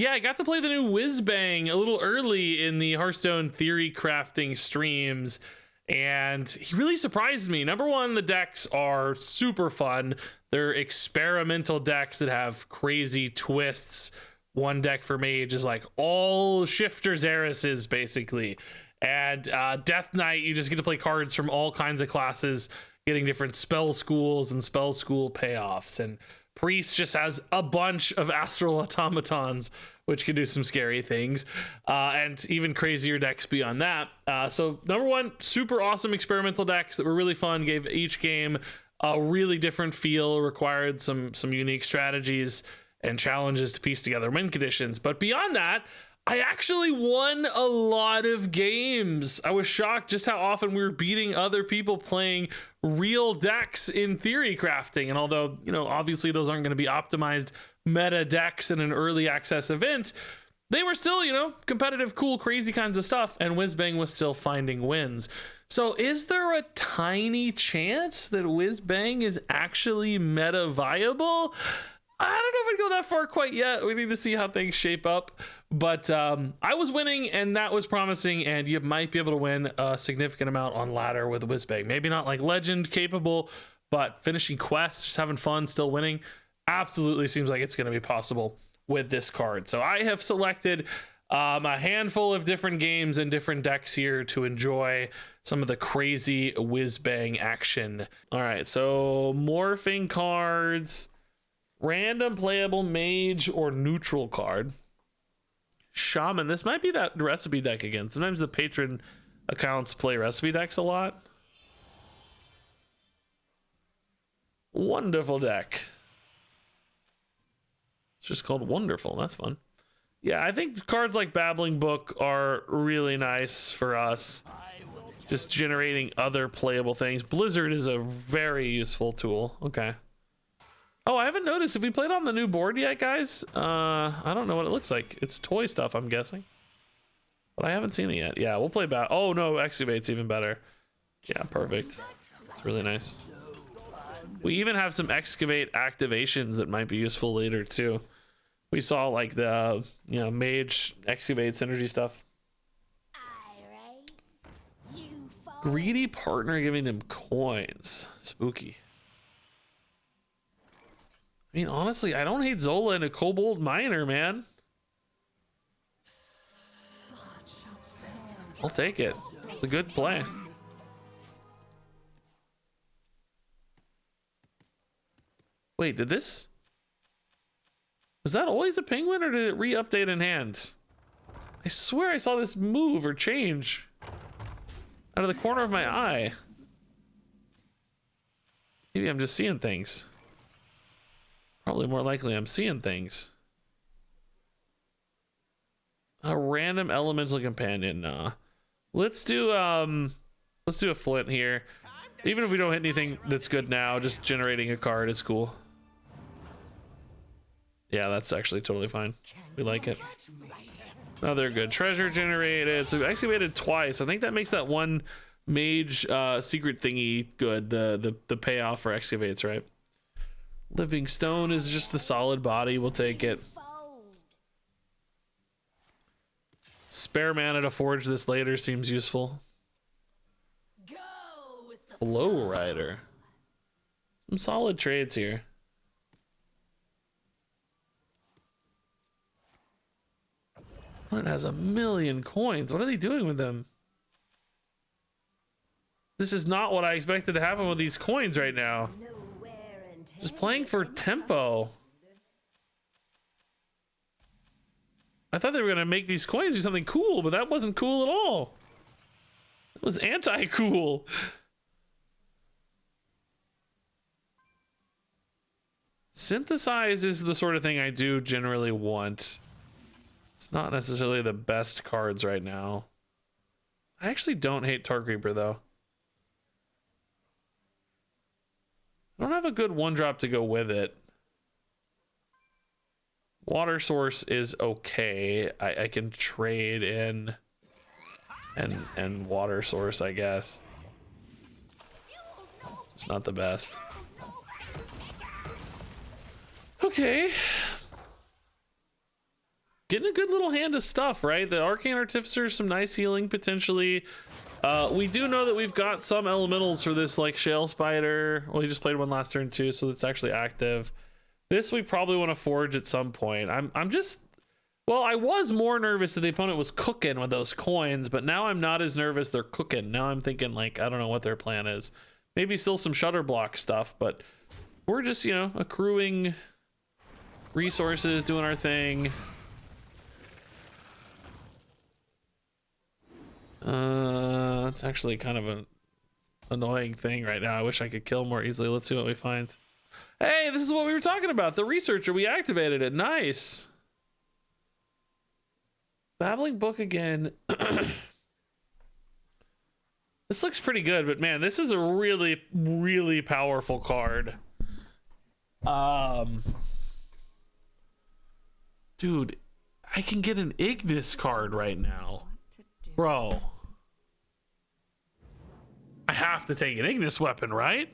Yeah, I got to play the new Whizbang a little early in the Hearthstone Theorycrafting streams, and he really surprised me. Number one, the decks are super fun. They're experimental decks that have crazy twists. One deck for Mage is like all Shifter Xerases, basically. And Death Knight, you just get to play cards from all kinds of classes, getting different spell schools and spell school payoffs. And Priest just has a bunch of astral automatons, which can do some scary things, and even crazier decks beyond that. So number one, super awesome experimental decks that were really fun, gave each game a really different feel, required some unique strategies and challenges to piece together win conditions. But beyond that, I actually won a lot of games. I was shocked just how often we were beating other people playing real decks in Theorycrafting. And although, you know, obviously those aren't going to be optimized meta decks in an early access event, they were still, you know, competitive, cool, crazy kinds of stuff. And Whizbang was still finding wins. So is there a tiny chance that Whizbang is actually meta viable? I don't know if I'd go that far quite yet. We need to see how things shape up. But I was winning, and that was promising, and you might be able to win a significant amount on ladder with Whizbang. Maybe not like legend capable, but finishing quests, just having fun, still winning, absolutely seems like it's going to be possible with this card. So I have selected a handful of different games and different decks here to enjoy some of the crazy Whizbang action. All right, so morphing cards. Random playable mage or neutral card. Shaman. This might be that recipe deck again. Sometimes the patron accounts play recipe decks a lot. Wonderful deck. It's just called Wonderful. That's fun. Yeah, I think cards like Babbling Book are really nice for us. Just generating other playable things. Blizzard is a very useful tool. Okay. Oh, I haven't noticed if we played on the new board yet, guys. I don't know what it looks like. It's toy stuff, I'm guessing. But I haven't seen it yet. Yeah, we'll play back. Oh, no, Excavate's even better. Yeah, perfect. It's really nice. We even have some Excavate activations that might be useful later, too. We saw, like, the, you know, Mage Excavate synergy stuff. Greedy partner giving them coins. Spooky. I mean, honestly, I don't hate Zola and a Kobold Miner, man. I'll take it. It's a good play. Wait, did this... Was that always a penguin, or did it re-update in hand? I swear I saw this move or change out of the corner of my eye. Maybe I'm just seeing things. Probably more likely I'm seeing things. A random elemental companion. Nah. Let's do a flint here. Even if we don't hit anything that's good now, just generating a card is cool. Yeah, that's actually totally fine. We like it. Another good treasure generated. So we excavated twice. I think that makes that one mage secret thingy good. The payoff for excavates, right? Living Stone is just the solid body. We'll take it. Spare mana to forge this later seems useful. Flow Rider. Some solid trades here. It has 1,000,000 coins. What are they doing with them? This is not what I expected to happen with these coins right now. Just playing for tempo. I thought they were gonna make these coins do something cool, but that wasn't cool at all. It was anti-cool. Synthesize is the sort of thing I do generally want. It's not necessarily the best cards right now. I actually don't hate Tark Reaper though. I don't have a good one drop to go with it. Water Source is okay. I can trade in and Water Source, I guess. It's not the best. Okay. getting a good little hand of stuff, right? The Arcane Artificer, some nice healing potentially. We do know that we've got some elementals for this, like Shale Spider. Well, he just played one last turn too, so it's actually active. This we probably want to forge at some point. I'm just, well, I was more nervous that the opponent was cooking with those coins, but now I'm not as nervous they're cooking. Now I'm thinking, like, I don't know what their plan is. Maybe still some shutter block stuff, but we're just, you know, accruing resources, doing our thing. It's actually kind of an annoying thing right now. I wish I could kill more easily. Let's see what we find. Hey, this is what we were talking about. The researcher, we activated it. Nice. Babbling Book again. This looks pretty good, but man, this is a really, really powerful card. Dude, I can get an Ignis card right now. Bro. I have to take an Ignis weapon, right?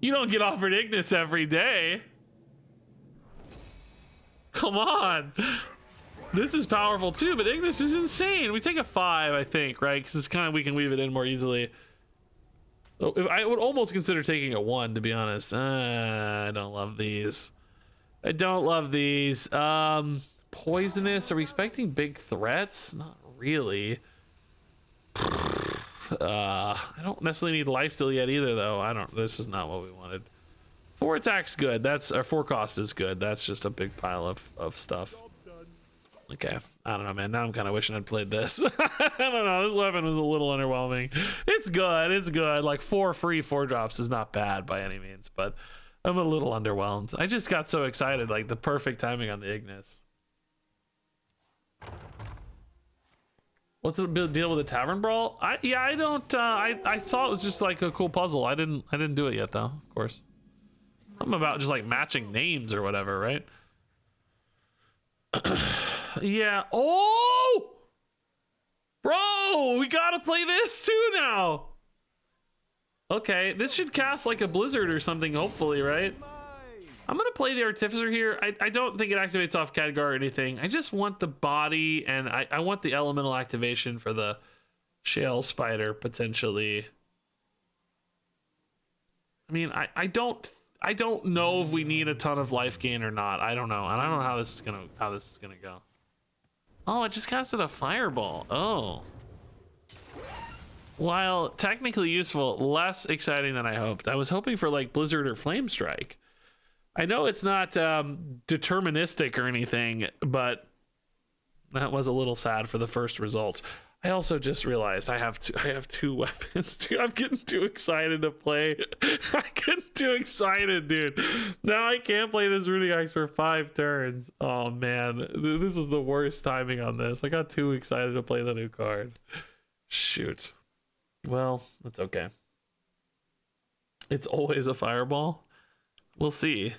You don't get offered Ignis every day. Come on. This is powerful too, but Ignis is insane. We take a 5, I think, right? Because it's kind of, we can weave it in more easily. I would almost consider taking a 1, to be honest. I don't love these. I don't love these. Poisonous. Are we expecting big threats? Not really. I don't necessarily need lifesteal yet either, though. This is not what we wanted. 4 attack's good. That's our 4 cost is good. That's just a big pile of stuff. Okay, I don't know, man. Now I'm kind of wishing I'd played this. I don't know. This weapon was a little underwhelming. It's good. It's good. Like 4 free 4-drops is not bad by any means, but I'm a little underwhelmed. I just got so excited, like the perfect timing on the Ignis. What's the deal with the Tavern Brawl? I saw it was just like a cool puzzle. I didn't do it yet though, of course. Something about just like matching names or whatever, right? Yeah. Oh, bro, we gotta play this too now. Okay, this should cast like a blizzard or something, hopefully, right? I'm gonna play the Artificer here. I don't think it activates off Khadgar or anything. I just want the body, and I want the elemental activation for the Shale Spider potentially. I mean, I don't know if we need a ton of life gain or not. I don't know, and I don't know how this is gonna go. Oh, it just casted a fireball. Oh. While technically useful, less exciting than I hoped. I was hoping for like Blizzard or Flame Strike. I know it's not deterministic or anything, but that was a little sad for the first results. I also just realized I have two weapons. Dude, I'm getting too excited to play. I'm getting too excited, dude. Now I can't play this Runic Axe for 5 turns. Oh man, this is the worst timing on this. I got too excited to play the new card. Shoot. Well, that's okay. It's always a fireball. We'll see.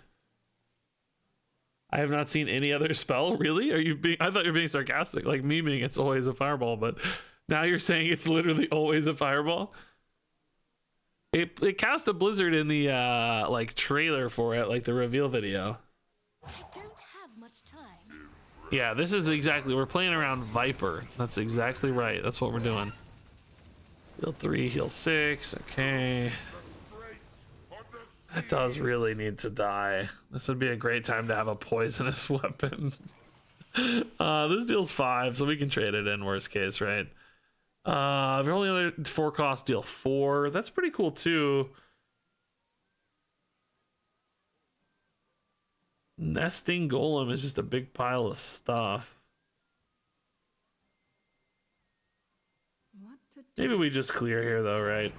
I have not seen any other spell. Really? I thought you were being sarcastic, like memeing it's always a fireball, but now you're saying it's literally always a fireball? It cast a blizzard in the like trailer for it, like the reveal video. I don't have much time. Yeah, this is exactly, we're playing around Viper. That's exactly right. That's what we're doing. Heal 3, heal 6. Okay. That does really need to die. This would be a great time to have a poisonous weapon. This deals 5, so we can trade it in worst case, right? The only other 4 cost deal 4. That's pretty cool too. Nesting Golem is just a big pile of stuff. Maybe we just clear here though, right?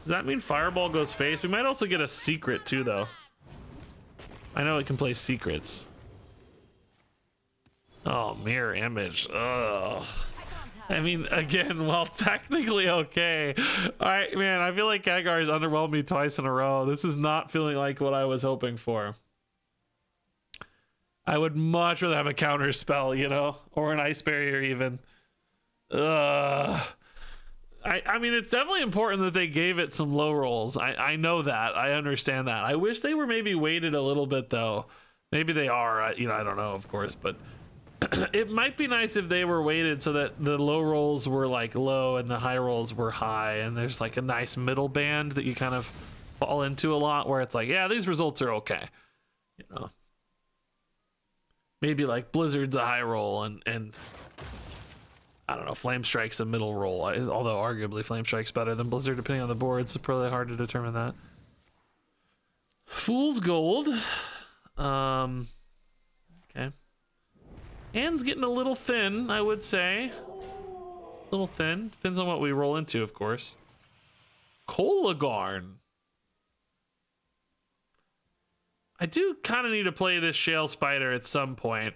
Does that mean Fireball goes face? We might also get a secret too though. I know it can play secrets. Oh, mirror image. Ugh. I mean, again, well, technically okay. All right, man, I feel like Khadgar has underwhelmed me twice in a row. This is not feeling like what I was hoping for. I would much rather have a counter spell, you know, or an ice barrier even. I mean, it's definitely important that they gave it some low rolls. I know that. I understand that. I wish they were maybe weighted a little bit, though. Maybe they are. I don't know, of course, but it might be nice if they were weighted so that the low rolls were like low and the high rolls were high, and there's like a nice middle band that you kind of fall into a lot, where it's like, yeah, these results are okay. Maybe like Blizzard's a high roll and I don't know, Flame Strike's a middle roll. Although arguably Flame Strike's better than Blizzard depending on the board. It's probably hard to determine that. Fool's Gold. Okay. Hand's getting a little thin, I would say. A little thin. Depends on what we roll into, of course. Kolagarn. I do kind of need to play this Shale Spider at some point.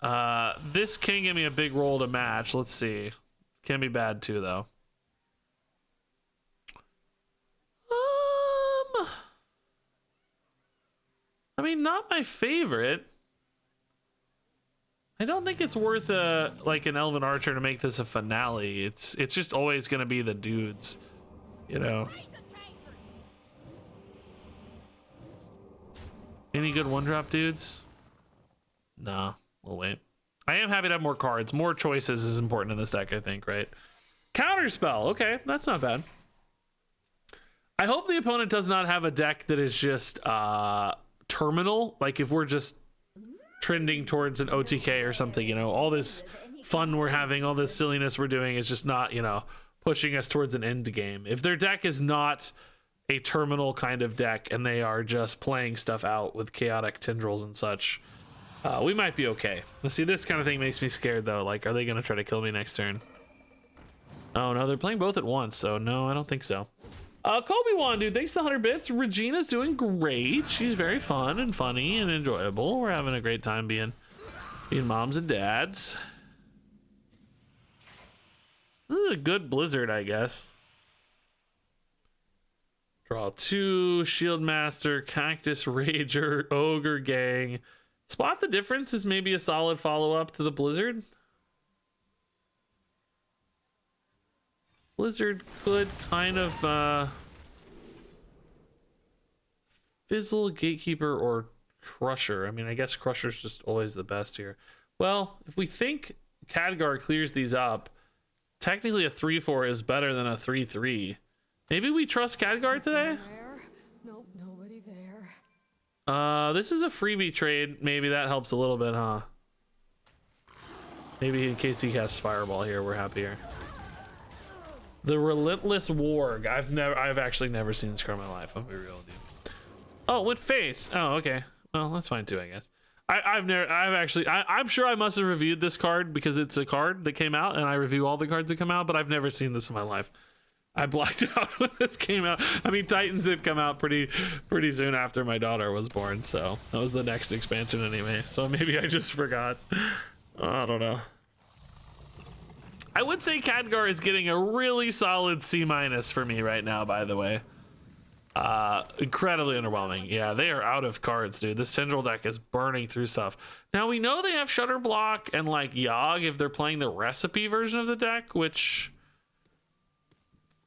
This can give me a big roll to match. Let's see. Can be bad too, though. I mean, not my favorite. I don't think it's worth like an Elven Archer to make this a finale. It's just always gonna be the dudes, Any good one-drop dudes? Nah, we'll wait. I am happy to have more cards. More choices is important in this deck, I think, right? Counterspell. Okay, that's not bad. I hope the opponent does not have a deck that is just terminal. Like if we're just trending towards an OTK or something, all this fun we're having, all this silliness we're doing is just not, pushing us towards an end game. If their deck is not a terminal kind of deck and they are just playing stuff out with chaotic tendrils and such, we might be okay. Let's see, this kind of thing makes me scared though. Like, are they gonna try to kill me next turn? Oh no, they're playing both at once, so no, I don't think so. Colby Wan, dude, thanks for the 100 bits. Regina's doing great. She's very fun and funny and enjoyable. We're having a great time being moms and dads. This is a good Blizzard, I guess. Draw 2, Shield Master, Cactus Rager, Ogre Gang. Spot the Difference is maybe a solid follow-up to the Blizzard. Blizzard could kind of fizzle Gatekeeper or Crusher. I mean, I guess Crusher's just always the best here. Well, if we think Khadgar clears these up, technically a 3/4 is better than a 3/3. Maybe we trust Khadgar today? Nope, nobody there. This is a freebie trade. Maybe that helps a little bit, huh? Maybe in case he casts Fireball here, we're happier. The Relentless Warg. I've actually never seen this card in my life. I'll be real with you. Oh, with face. Oh, okay. Well, that's fine too, I guess. I'm sure I must have reviewed this card because it's a card that came out, and I review all the cards that come out, but I've never seen this in my life. I blacked out when this came out. I mean, Titans did come out pretty soon after my daughter was born, so that was the next expansion anyway. So maybe I just forgot. I don't know. I would say Khadgar is getting a really solid C- for me right now, by the way. Incredibly underwhelming. Yeah, they are out of cards, dude. This Tendril deck is burning through stuff. Now, we know they have Shutter Block and, like, Yogg if they're playing the recipe version of the deck, which...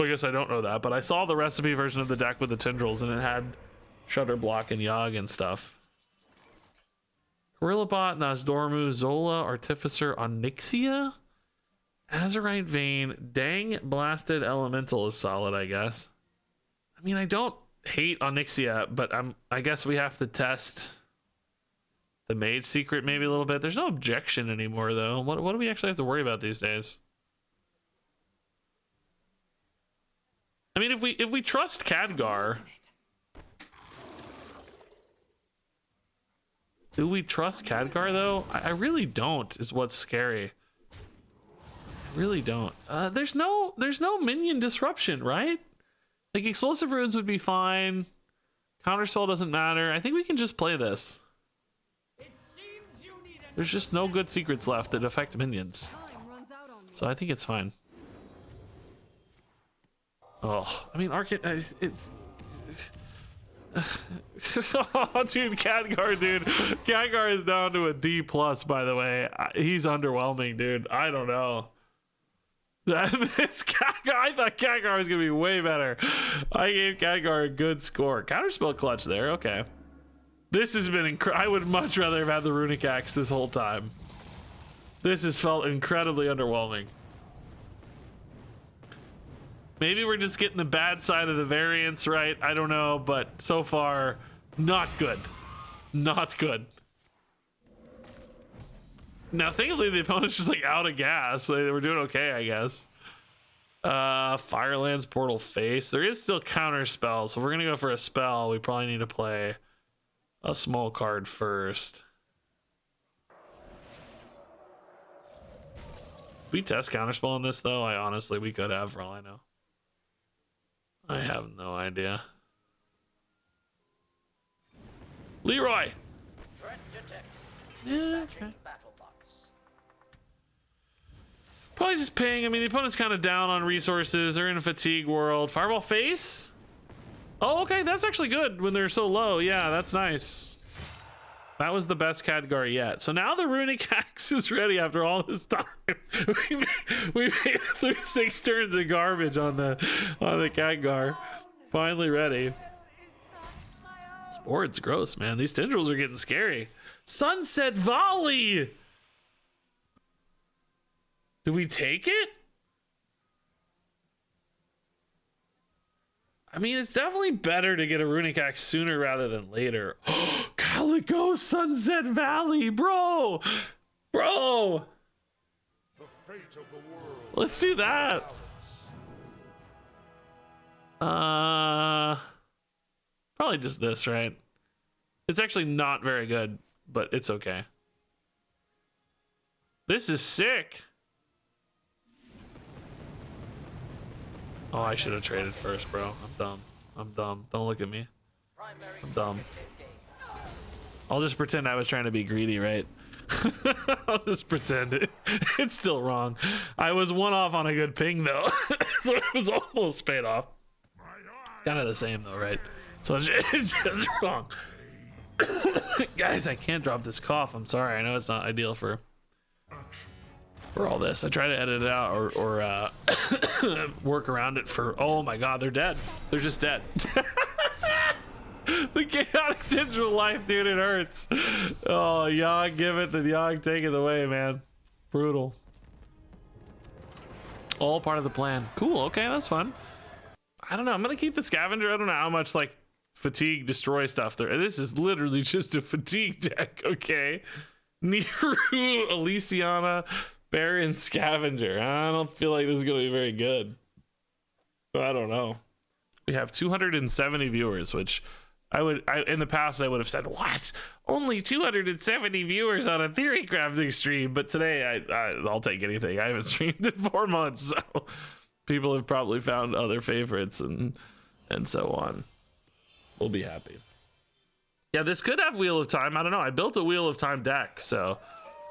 I guess I don't know that, but I saw the recipe version of the deck with the Tendrils, and it had Shutter Block and Yogg and stuff. Gorillabot, Nozdormu, Zola, Artificer, Onyxia, Azurite Vein, Dang Blasted Elemental is solid, I guess. I mean, I don't hate Onyxia, but I guess we have to test the Mage Secret maybe a little bit. There's no objection anymore, though. What do we actually have to worry about these days? I mean, if we trust Khadgar, do we trust Khadgar though? I really don't. Is what's scary. I really don't. There's no minion disruption, right? Like Explosive Runes would be fine. Counterspell doesn't matter. I think we can just play this. There's just no good secrets left that affect minions, so I think it's fine. Oh, I mean, it's oh, dude, Khadgar, dude. Khadgar is down to a D+, by the way. He's underwhelming, dude. I don't know. This Khadgar, I thought Khadgar was gonna be way better. I gave Khadgar a good score. Counterspell clutch there, okay. This has been I would much rather have had the runic axe this whole time. This has felt incredibly underwhelming. Maybe we're just getting the bad side of the variance right. I don't know, but so far, not good. Not good. Now, thankfully, the opponent's just like out of gas. They were doing okay, I guess. Firelands, Portal Face. There is still counter spells. So if we're gonna go for a spell, we probably need to play a small card first. We test counterspell on this though. We could have, for all I know. I have no idea. Leroy. Yeah, okay. Probably just ping. I mean, the opponent's kind of down on resources. They're in a fatigue world. Fireball Face. Oh, okay. That's actually good when they're so low. Yeah, that's nice. That was the best Khadgar yet. So now the runic axe is ready after all this time. we made it through 6 turns of garbage on the Khadgar. Finally ready. This board's gross, man. These tendrils are getting scary. Sunset Volley. Do we take it? I mean, it's definitely better to get a runic axe sooner rather than later. Calico Sunset Valley, bro. Bro. The fate of the world. Let's do that. Probably just this, right? It's actually not very good, but it's okay. This is sick. Oh, I should have traded first, bro. I'm dumb. I'm dumb. Don't look at me. I'm dumb. I'll just pretend I was trying to be greedy, right? I'll just pretend it's still wrong. I was one off on a good ping, though. So it was almost paid off. It's kind of the same, though, right? So it's just wrong. Guys, I can't drop this cough. I'm sorry. I know it's not ideal for all this. I try to edit it out or work around it for. Oh my god, they're dead. They're just dead. The chaotic digital life, dude, it hurts. Oh, Yogg give it, the Yogg take it away, man. Brutal. All part of the plan. Cool, okay, that's fun. I don't know, I'm gonna keep the scavenger. I don't know how much like fatigue destroy stuff there. This is literally just a fatigue deck, okay? Niru, Elysiana, Baron, Scavenger. I don't feel like this is gonna be very good. I don't know. We have 270 viewers, which in the past I would have said, what? Only 270 viewers on a Theorycrafting stream, but today I'll take anything. I haven't streamed in 4 months, so people have probably found other favorites and so on. We'll be happy. Yeah, this could have Wheel of Time. I don't know. I built a Wheel of Time deck, so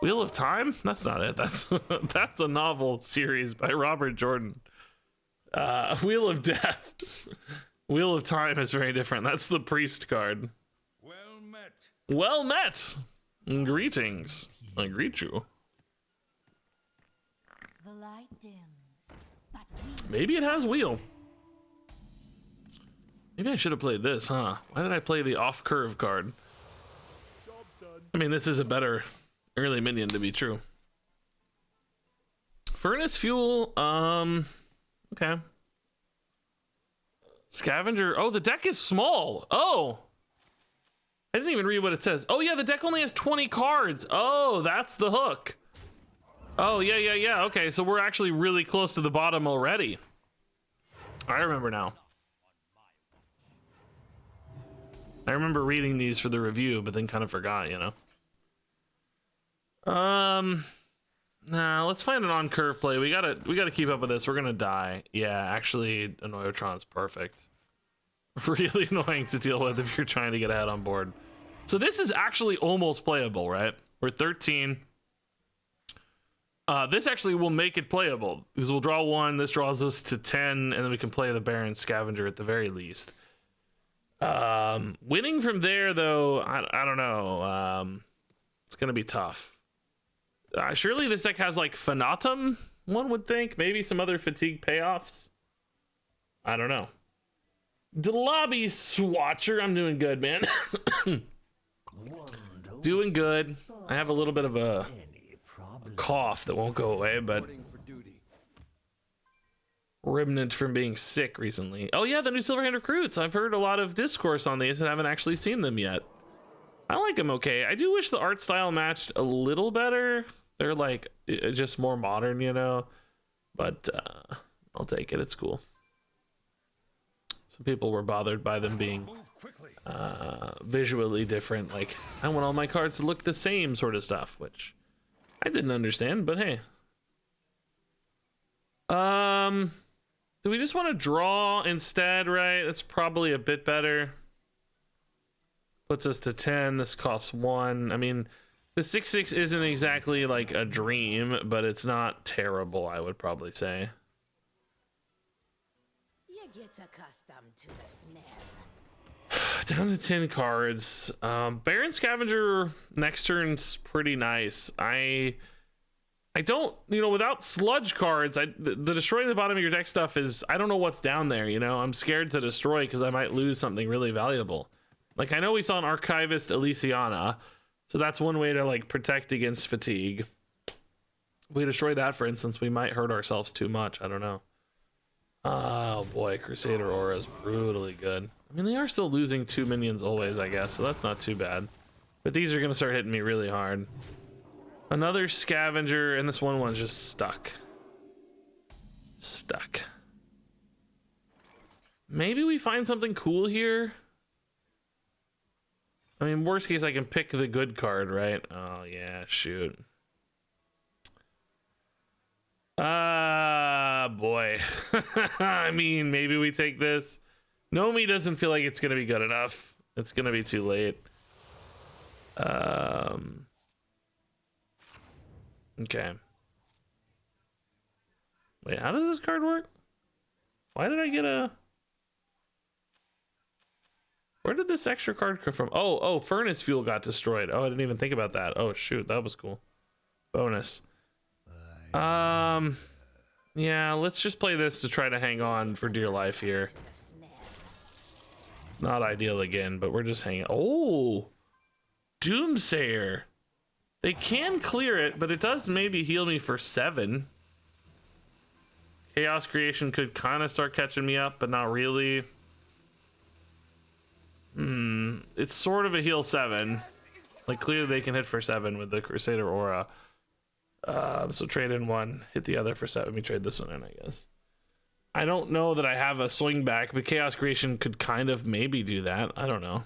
Wheel of Time? That's not it. That's a novel series by Robert Jordan. Wheel of Death. Wheel of Time is very different. That's the priest card. Well met. Well met. Greetings. I greet you. The light dims, but maybe it has wheel. Maybe I should have played this, huh? Why did I play the off curve card? I mean, this is a better early minion to be true. Furnace fuel. Okay. Scavenger. Oh, the deck is small. Oh, I didn't even read what it says. Oh yeah, the deck only has 20 cards. Oh, that's the hook. Oh yeah. Okay, so we're actually really close to the bottom already. I remember now. I remember reading these for the review, but then kind of forgot, you know. Nah, let's find an on curve play. We gotta keep up with this. We're gonna die. Yeah, actually, Annoyotron's perfect. Really annoying to deal with if you're trying to get ahead on board. So this is actually almost playable, right? We're 13. This actually will make it playable because we'll draw 1. This draws us to 10, and then we can play the Baron Scavenger at the very least. Winning from there, though, I don't know. It's gonna be tough. Surely this deck has like Fanatum, one would think. Maybe some other fatigue payoffs. I don't know. Lobby Swatcher, I'm doing good, man. Doing good. I have a little bit of a cough that won't go away, but remnant from being sick recently. Oh yeah, the new Silverhand recruits. I've heard a lot of discourse on these but haven't actually seen them yet. I like them okay. I do wish the art style matched a little better. They're like just more modern, you know, but I'll take it. It's cool. Some people were bothered by them being visually different, like I want all my cards to look the same sort of stuff, which I didn't understand, but hey. Do we just want to draw instead, right? That's probably a bit better. Puts us to 10. This costs 1. I mean, the 6/6 isn't exactly like a dream, but it's not terrible, I would probably say. You get accustomed to the smell. Down to 10 cards. Baron Scavenger next turn's pretty nice. I don't, you know, without sludge cards, the destroying the bottom of your deck stuff is, I don't know what's down there, you know? I'm scared to destroy because I might lose something really valuable. Like, I know we saw an Archivist Elysiana, so that's one way to, like, protect against fatigue. If we destroy that, for instance, we might hurt ourselves too much. I don't know. Oh, boy. Crusader Aura is brutally good. I mean, they are still losing 2 minions always, I guess, so that's not too bad. But these are going to start hitting me really hard. Another Scavenger, and this one's just stuck. Stuck. Maybe we find something cool here. I mean, worst case, I can pick the good card, right? Oh, yeah, shoot. Boy. I mean, maybe we take this. Nomi doesn't feel like it's going to be good enough. It's going to be too late. Okay. Wait, how does this card work? Why did I get a... Where did this extra card come from? Oh, Furnace Fuel got destroyed. Oh, I didn't even think about that. Oh, shoot, that was cool. Bonus. Yeah, let's just play this to try to hang on for dear life here. It's not ideal again, but we're just hanging. Oh, Doomsayer. They can clear it, but it does maybe heal me for 7. Chaos Creation could kind of start catching me up, but not really. It's sort of a heal 7. Like, clearly they can hit for 7 with the Crusader Aura. So trade in 1, hit the other for 7. Let me trade this one in, I guess. I don't know that I have a swing back, but Chaos Creation could kind of maybe do that. I don't know.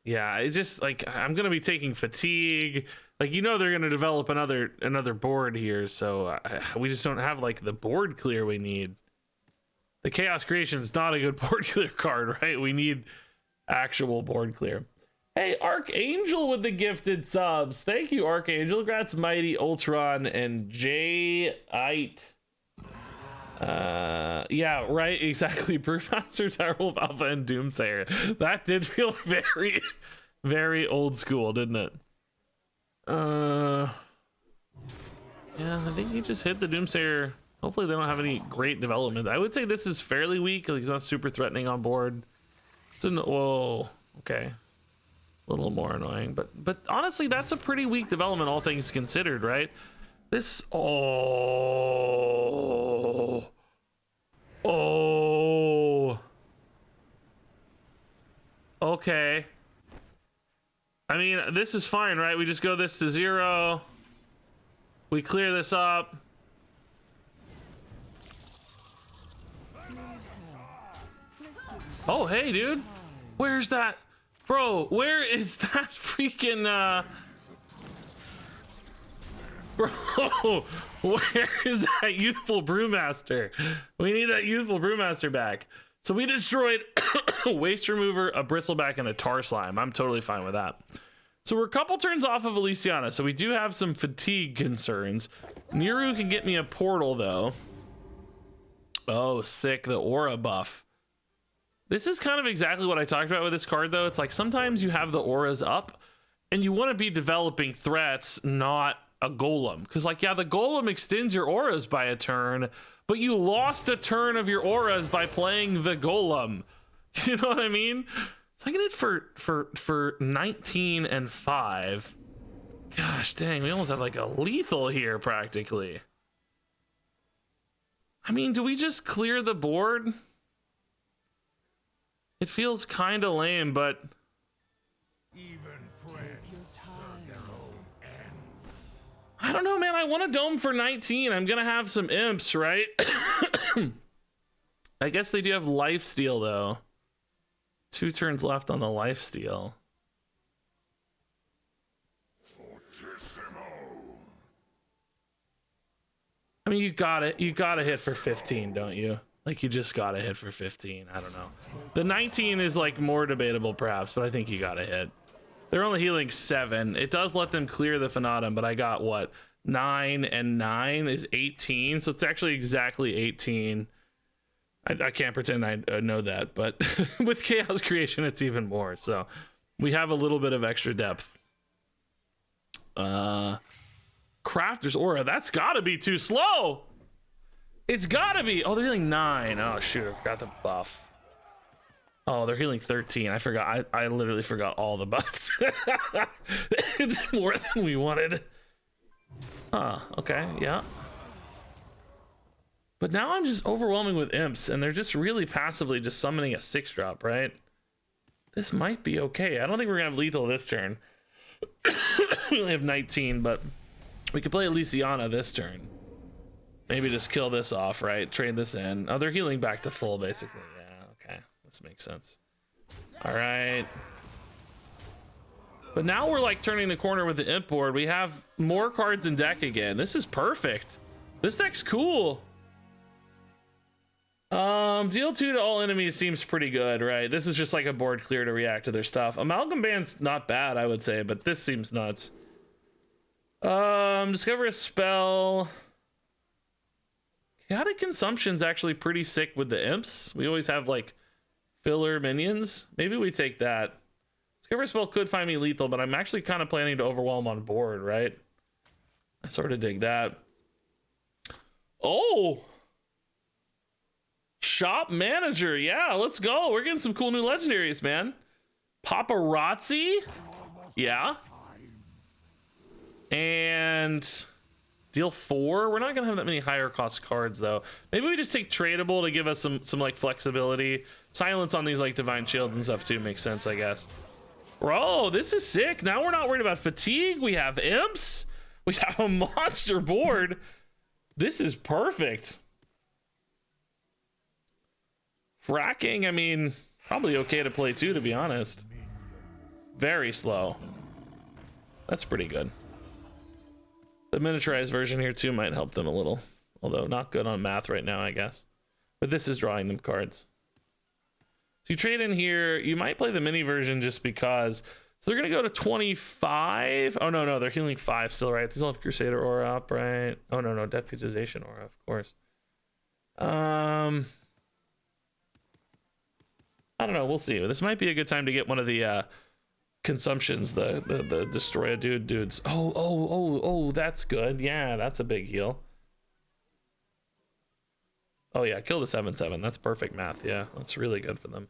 Yeah, it's just like I'm gonna be taking fatigue. Like, you know, they're gonna develop another board here, so we just don't have like the board clear we need. The Chaos Creation is not a good board clear card, right? We need actual board clear. Hey, Archangel with the gifted subs. Thank you, Archangel. Congrats, Mighty, Ultron, and J-ite. Yeah, right, exactly. Brewmaster, Direwolf Alpha, and Doomsayer. That did feel very, very old school, didn't it? Yeah, I think he just hit the Doomsayer. Hopefully they don't have any great development. I would say this is fairly weak. Like, he's not super threatening on board. It's whoa, okay. A little more annoying, but honestly, that's a pretty weak development, all things considered, right? This, oh, okay. I mean, this is fine, right? We just go this to 0. We clear this up. Oh, hey, dude. Where's that? Bro, where is that freaking, Bro, where is that youthful brewmaster? We need that youthful brewmaster back. So we destroyed Waste Remover, a Bristleback, and a Tar Slime. I'm totally fine with that. So we're a couple turns off of Elysiana, so we do have some fatigue concerns. Niru can get me a portal, though. Oh, sick, the aura buff. This is kind of exactly what I talked about with this card, though. It's like sometimes you have the auras up, and you want to be developing threats, not a golem. Because, like, yeah, the golem extends your auras by a turn, but you lost a turn of your auras by playing the golem. You know what I mean? So I get it for 19 and 5. Gosh dang, we almost have like a lethal here practically. I mean, do we just clear the board? It feels kind of lame, but I don't know, man. I want a dome for 19. I'm gonna have some imps, right? I guess they do have lifesteal though. 2 turns left on the lifesteal. I mean, you gotta hit for 15, don't you? Like, you just gotta hit for 15. I don't know. The 19 is like more debatable perhaps, but I think you gotta hit. They're only healing 7. It does let them clear the Fanatum, but I got what? 9 and 9 is 18, so it's actually exactly 18. I can't pretend I know that, but with Chaos Creation, it's even more. So we have a little bit of extra depth. Crafter's Aura. That's got to be too slow. It's got to be. Oh, they're healing 9. Oh, shoot. I forgot the buff. Oh, they're healing 13. I forgot. I literally forgot all the buffs. It's more than we wanted. Huh. Okay. Yeah. But now I'm just overwhelming with imps, and they're just really passively just summoning a 6-drop, right? This might be okay. I don't think we're gonna have lethal this turn. We only have 19, but we could play Elysiana this turn. Maybe just kill this off, right? Trade this in. Oh, they're healing back to full, basically. Yeah, okay. This makes sense. All right. But now we're like turning the corner with the imp board. We have more cards in deck again. This is perfect. This deck's cool. Deal 2 to all enemies seems pretty good, right? This is just like a board clear to react to their stuff. Amalgam Band's not bad, I would say, but this seems nuts. Discover a spell. Chaotic Consumption's actually pretty sick with the imps. We always have like filler minions. Maybe we take that. Discover a spell could find me lethal, but I'm actually kind of planning to overwhelm on board, right? I sort of dig that. Oh! Shop Manager, yeah, let's go. We're getting some cool new legendaries, man. Paparazzi, yeah. And deal 4. We're not gonna have that many higher cost cards though. Maybe we just take tradable to give us some like flexibility. Silence on these like divine shields and stuff too makes sense, I guess. Bro, this is sick. Now we're not worried about fatigue. We have imps. We have a monster board. This is perfect. Fracking, I mean, probably okay to play too, to be honest. Very slow. That's pretty good. The miniaturized version here too might help them a little. Although not good on math right now, I guess. But this is drawing them cards. So you trade in here. You might play the mini version just because. So they're going to go to 25. Oh, no, they're healing 5 still, right? These all have Crusader Aura up, right? Oh, no, Deputization Aura, of course. I don't know. We'll see. This might be a good time to get one of the consumptions, the destroy a dudes. Oh, that's good. Yeah, that's a big heal. Oh yeah, kill the 7/7. That's perfect math. Yeah, that's really good for them.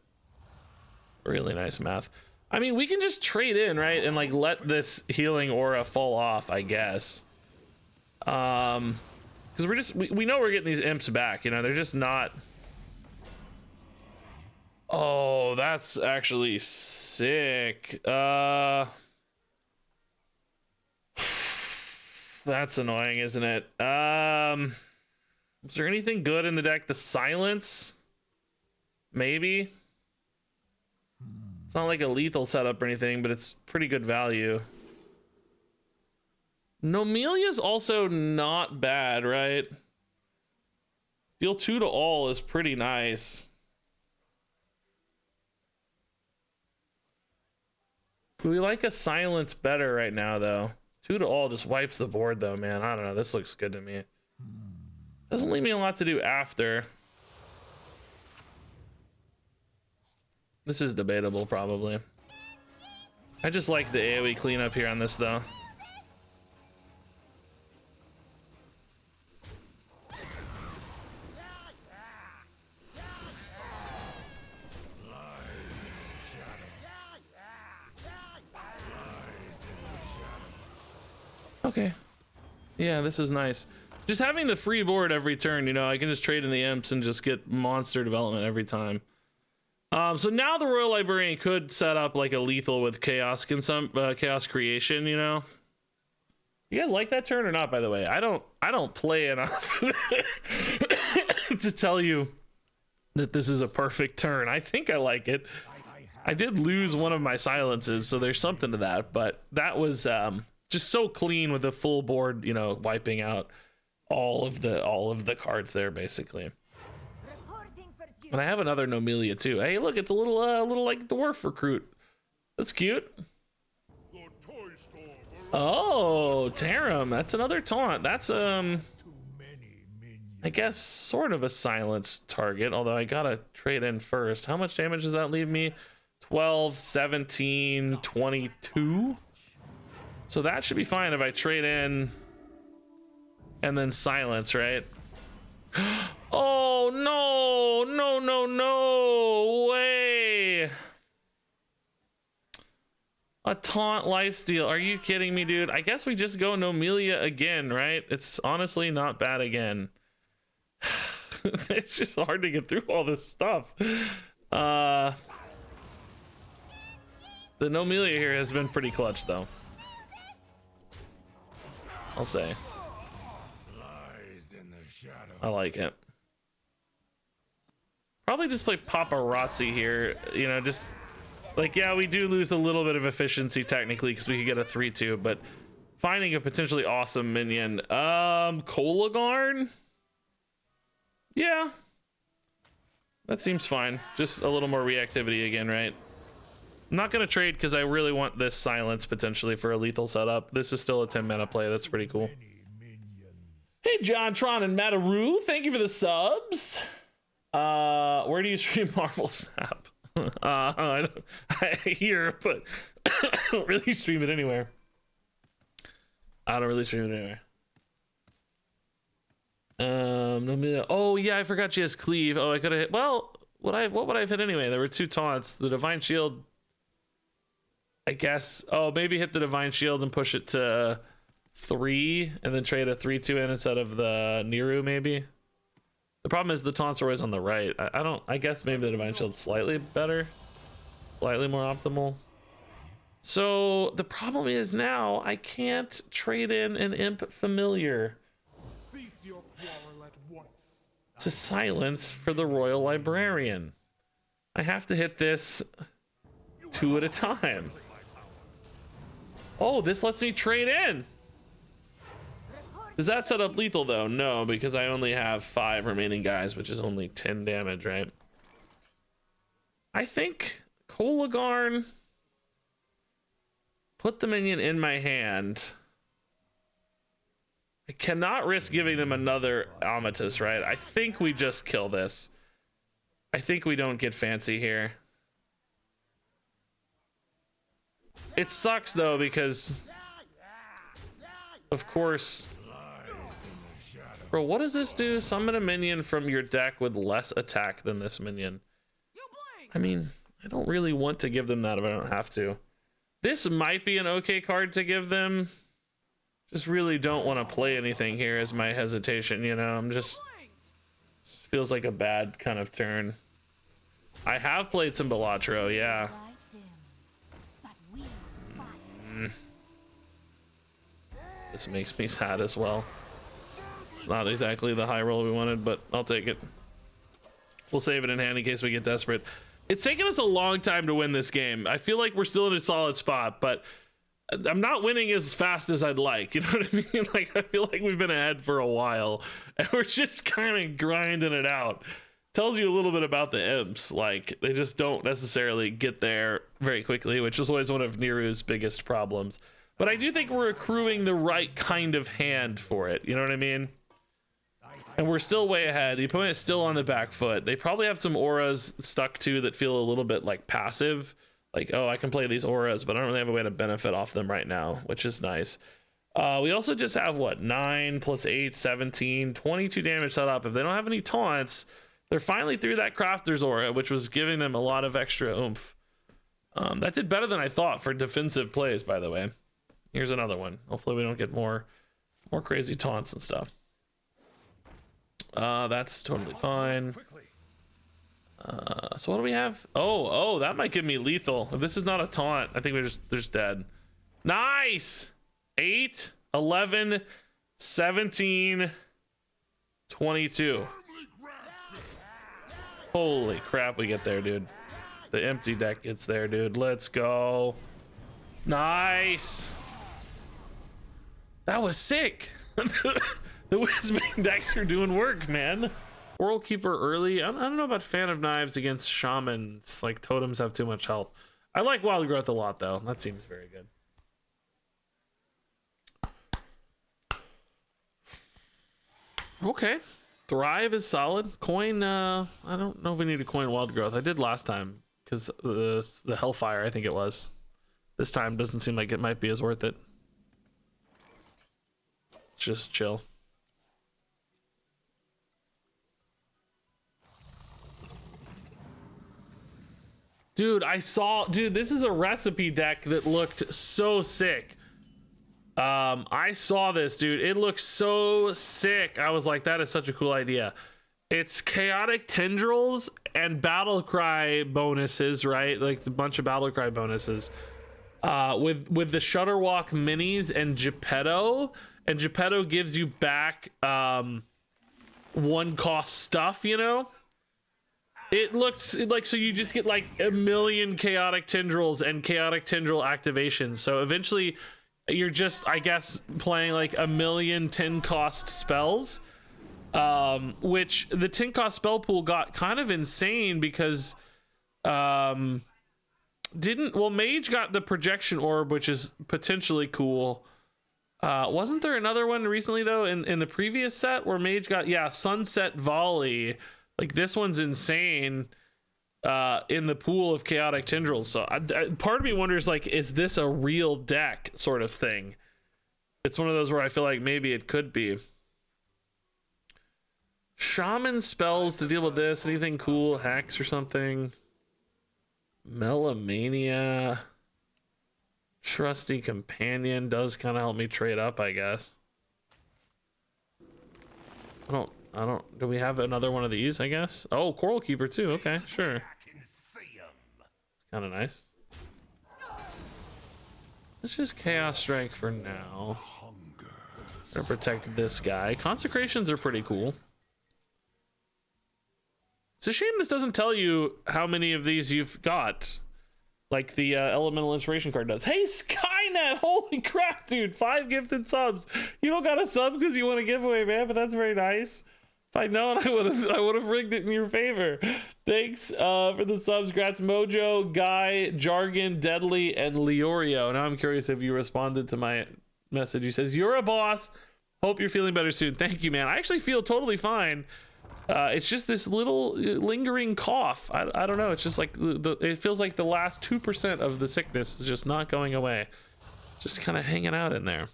Really nice math. I mean, we can just trade in, right, and like let this healing aura fall off, I guess. Because we know we're getting these imps back. You know, they're just not. Oh, that's actually sick. That's annoying, isn't it? Is there anything good in the deck? The silence? Maybe? It's not like a lethal setup or anything, but it's pretty good value. Nomelia's also not bad, right? Deal 2 to all is pretty nice. We like a silence better right now, though. 2 to all just wipes the board, though, man. I don't know. This looks good to me. Doesn't leave me a lot to do after. This is debatable, probably. I just like the AoE cleanup here on this, though. Okay. Yeah, this is nice. Just having the free board every turn, you know, I can just trade in the imps and just get monster development every time. So now the Royal Librarian could set up like a lethal with chaos chaos creation, you know. You guys like that turn or not, by the way? I don't play enough to tell you that this is a perfect turn. I think I like it. I did lose one of my silences, so there's something to that, but that was just so clean with the full board, you know, wiping out all of the cards there basically. And I have another Nomelia too. Hey, look, it's a little like dwarf recruit. That's cute. Oh, Tarim, that's another taunt. That's I guess sort of a silence target, although I gotta trade in first. How much damage does that leave me? 12, 17, 22. So that should be fine if I trade in and then silence, right? Oh no, no way. A taunt lifesteal. Are you kidding me, dude? I guess we just go Nomelia again, right? It's honestly not bad again. It's just hard to get through all this stuff. The Nomelia here has been pretty clutch though, I'll say. I like it. Probably just play Paparazzi here, you know, just like, yeah, we do lose a little bit of efficiency technically because we could get a 3-2, but finding a potentially awesome minion. Kolagarn? Yeah. That seems fine. Just a little more reactivity again, right? I'm not going to trade because I really want this silence potentially for a lethal setup. This is still a 10 mana play. That's pretty cool. Hey, John Tron and Mataru, thank you for the subs. Where do you stream Marvel Snap? I hear, but I don't really stream it anywhere. Oh yeah, I forgot she has cleave. Oh, I could have hit. Well, what would I have hit anyway? There were 2 taunts. The Divine Shield, I guess. Oh, maybe hit the Divine Shield and push it to 3 and then trade a 3-2 in instead of the Niru, maybe. The problem is the taunts are always on the right. I guess maybe the Divine Shield's slightly better, slightly more optimal. So the problem is now I can't trade in an Imp Familiar to silence for the Royal Librarian. I have to hit this 2 at a time. Oh, this lets me trade in. Does that set up lethal though? No, because I only have 5 remaining guys, which is only 10 damage, right? I think Kolagarn, put the minion in my hand. I cannot risk giving them another Amatus, right? I think we just kill this. I think we don't get fancy here. It sucks though, because of course. Bro, what does this do? Summon a minion from your deck with less attack than this minion. I mean, I don't really want to give them that if I don't have to. This might be an okay card to give them. Just really don't want to play anything here is my hesitation, you know? I'm just... feels like a bad kind of turn. I have played some Balatro, yeah. This makes me sad as well. Not exactly the high roll we wanted, but I'll take it. We'll save it in hand in case we get desperate. It's taken us a long time to win this game. I feel like we're still in a solid spot, but I'm not winning as fast as I'd like. You know what I mean? Like, I feel like we've been ahead for a while and we're just kind of grinding it out. Tells you a little bit about the imps. Like, they just don't necessarily get there very quickly, which is always one of Niru's biggest problems. But I do think we're accruing the right kind of hand for it. You know what I mean? And we're still way ahead. The opponent is still on the back foot. They probably have some auras stuck to that feel a little bit like passive. Like, oh, I can play these auras, but I don't really have a way to benefit off them right now, which is nice. We also just have, what, 9 plus 8, 17, 22 damage set up. If they don't have any taunts, they're finally through that Crafter's aura, which was giving them a lot of extra oomph. That did better than I thought for defensive plays, by the way. Here's another one. Hopefully we don't get more crazy taunts and stuff. That's totally fine. So what do we have? Oh, that might give me lethal. If this is not a taunt, I think they're just dead. Nice. 8, 11, 17, 22. Holy crap, we get there, dude. The empty deck gets there, dude. Let's go. Nice. That was sick. The Whizbang decks are doing work, man. Coral Keeper early. I don't know about Fan of Knives against Shamans. Like, totems have too much health. I like Wild Growth a lot, though. That seems very good. Okay. Thrive is solid. Coin, I don't know if we need to coin Wild Growth. I did last time, because the Hellfire, I think it was. This time doesn't seem like it might be as worth it. Just chill. Dude, this is a recipe deck that looked so sick. I saw this, dude. It looks so sick. I was like, that is such a cool idea. It's Chaotic Tendrils and Battlecry bonuses, right? Like a bunch of Battlecry bonuses. With the Shutterwalk minis and Geppetto. And Geppetto gives you back one cost stuff, you know? It looks like, so you just get like a million Chaotic Tendrils and Chaotic Tendril activations. So eventually you're just, I guess, playing like a million 10 cost spells, which the 10 cost spell pool got kind of insane because Mage got the Projection Orb, which is potentially cool. Wasn't there another one recently though in the previous set where Mage got, Sunset Volley? Like, this one's insane in the pool of Chaotic Tendrils. So part of me wonders, like, is this a real deck sort of thing? It's one of those where I feel like maybe it could be. Shaman spells to deal with this. Anything cool? Hex or something? Melamania. Trusty Companion does kind of help me trade up, I guess. I don't, do we have another one of these, I guess? Oh, Coral Keeper too. Okay, sure. It's kind of nice. Let's just Chaos Strike for now. Gonna protect this guy. Consecrations are pretty cool. It's a shame this doesn't tell you how many of these you've got. Like the Elemental Inspiration card does. Hey, Skynet! Holy crap, dude! 5 gifted subs. You don't got a sub because you want a giveaway, man, but that's very nice. If I'd known, I would have rigged it in your favor. Thanks for the subs. Grats, Mojo, Guy, Jargon, Deadly, and Leorio. Now I'm curious if you responded to my message. He says, "You're a boss. Hope you're feeling better soon." Thank you, man. I actually feel totally fine. It's just this little lingering cough. I don't know. It's just like it feels like the last 2% of the sickness is just not going away. Just kind of hanging out in there.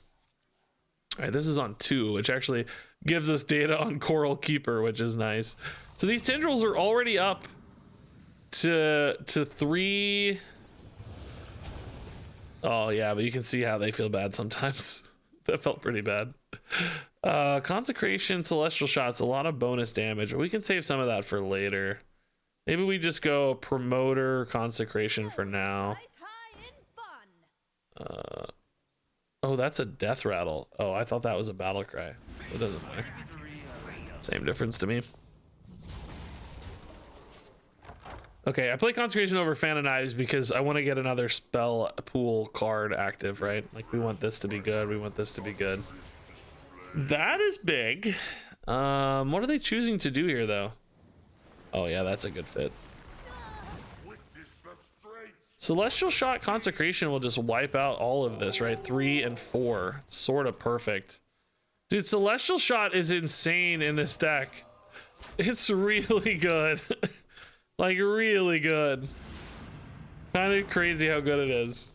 All right, this is on 2, which actually gives us data on Coral Keeper, which is nice. So these tendrils are already up to 3. Oh yeah, but you can see how they feel bad sometimes. That felt pretty bad. Consecration, Celestial Shots, a lot of bonus damage. We can save some of that for later. Maybe we just go Promoter, Consecration for now. Oh, that's a Death Rattle. Oh, I thought that was a Battle Cry. It doesn't matter. Same difference to me. Okay, I play Consecration over Fan of Knives because I want to get another spell pool card active, right? Like, we want this to be good. We want this to be good. That is big. What are they choosing to do here, though? Oh, yeah, that's a good fit. Celestial Shot Consecration will just wipe out all of this, right? 3 and 4. It's sort of perfect. Dude, Celestial Shot is insane in this deck. It's really good. Like, really good. Kind of crazy how good it is.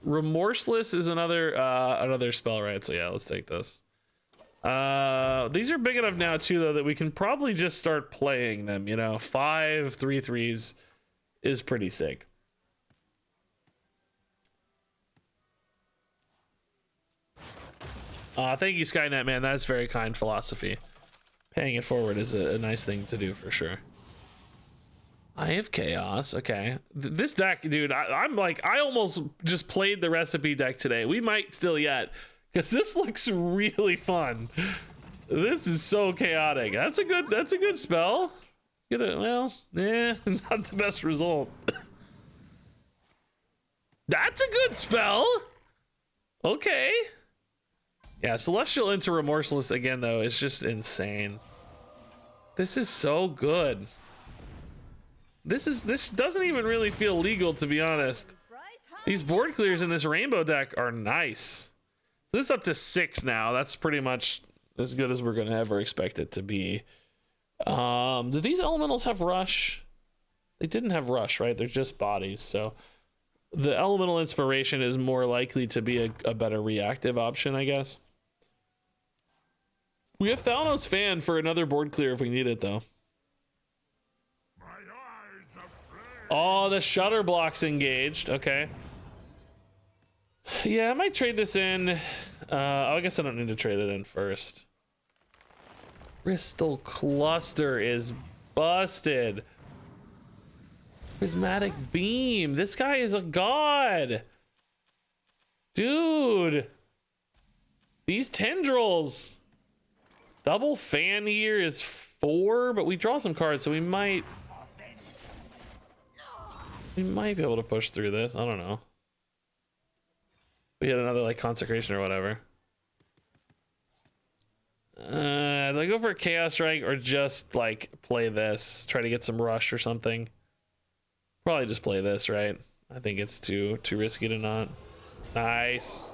Remorseless is another spell, right? So yeah, let's take this. These are big enough now too, though, that we can probably just start playing them, you know. 5 3/3s is pretty sick. Thank you, Skynet, man. That's very kind philosophy. Paying it forward is a nice thing to do for sure. I have chaos. Okay. This deck, dude, I'm like, I almost just played the recipe deck today. We might still yet, because this looks really fun. This is so chaotic. That's a good spell. Well, not the best result. That's a good spell. Okay. Yeah, Celestial into Remorseless again, though, is just insane. This is so good. This doesn't even really feel legal, to be honest. These board clears in this rainbow deck are nice. So this is up to 6 now. That's pretty much as good as we're gonna ever expect it to be. Do these elementals have rush? They didn't have rush, right? They're just bodies, so the elemental inspiration is more likely to be a better reactive option, I guess. We have Thalnos Fan for another board clear if we need it, though. Oh, the shutter block's engaged. Okay. Yeah, I might trade this in. I guess I don't need to trade it in first. Crystal Cluster is busted. Prismatic Beam. This guy is a god. Dude. These tendrils. Double fan here is 4, but we draw some cards, so we might be able to push through this. I don't know. We had another like consecration or whatever. Do I go for a Chaos Strike or just like play this? Try to get some rush or something. Probably just play this, right? I think it's too risky to not. Nice.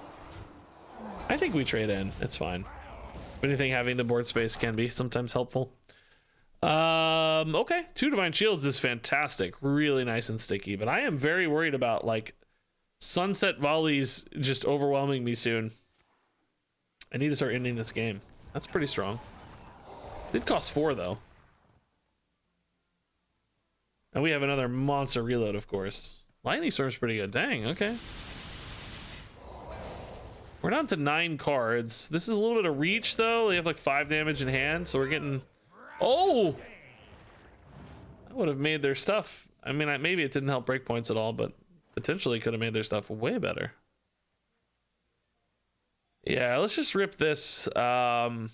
I think we trade in. It's fine. If anything, having the board space can be sometimes helpful. Okay, 2 Divine Shields is fantastic, really nice and sticky, but I am very worried about like Sunset Volleys just overwhelming me soon. I need to start ending this game. That's pretty strong. Did cost 4 though. And we have another monster reload, of course. Lightning Storm's pretty good. Dang, okay. We're down to 9 cards. This is a little bit of reach though. They have like 5 damage in hand, so we're getting. Oh! That would have made their stuff. I mean, maybe it didn't help breakpoints at all, but potentially could have made their stuff way better. Yeah, let's just rip this. Spell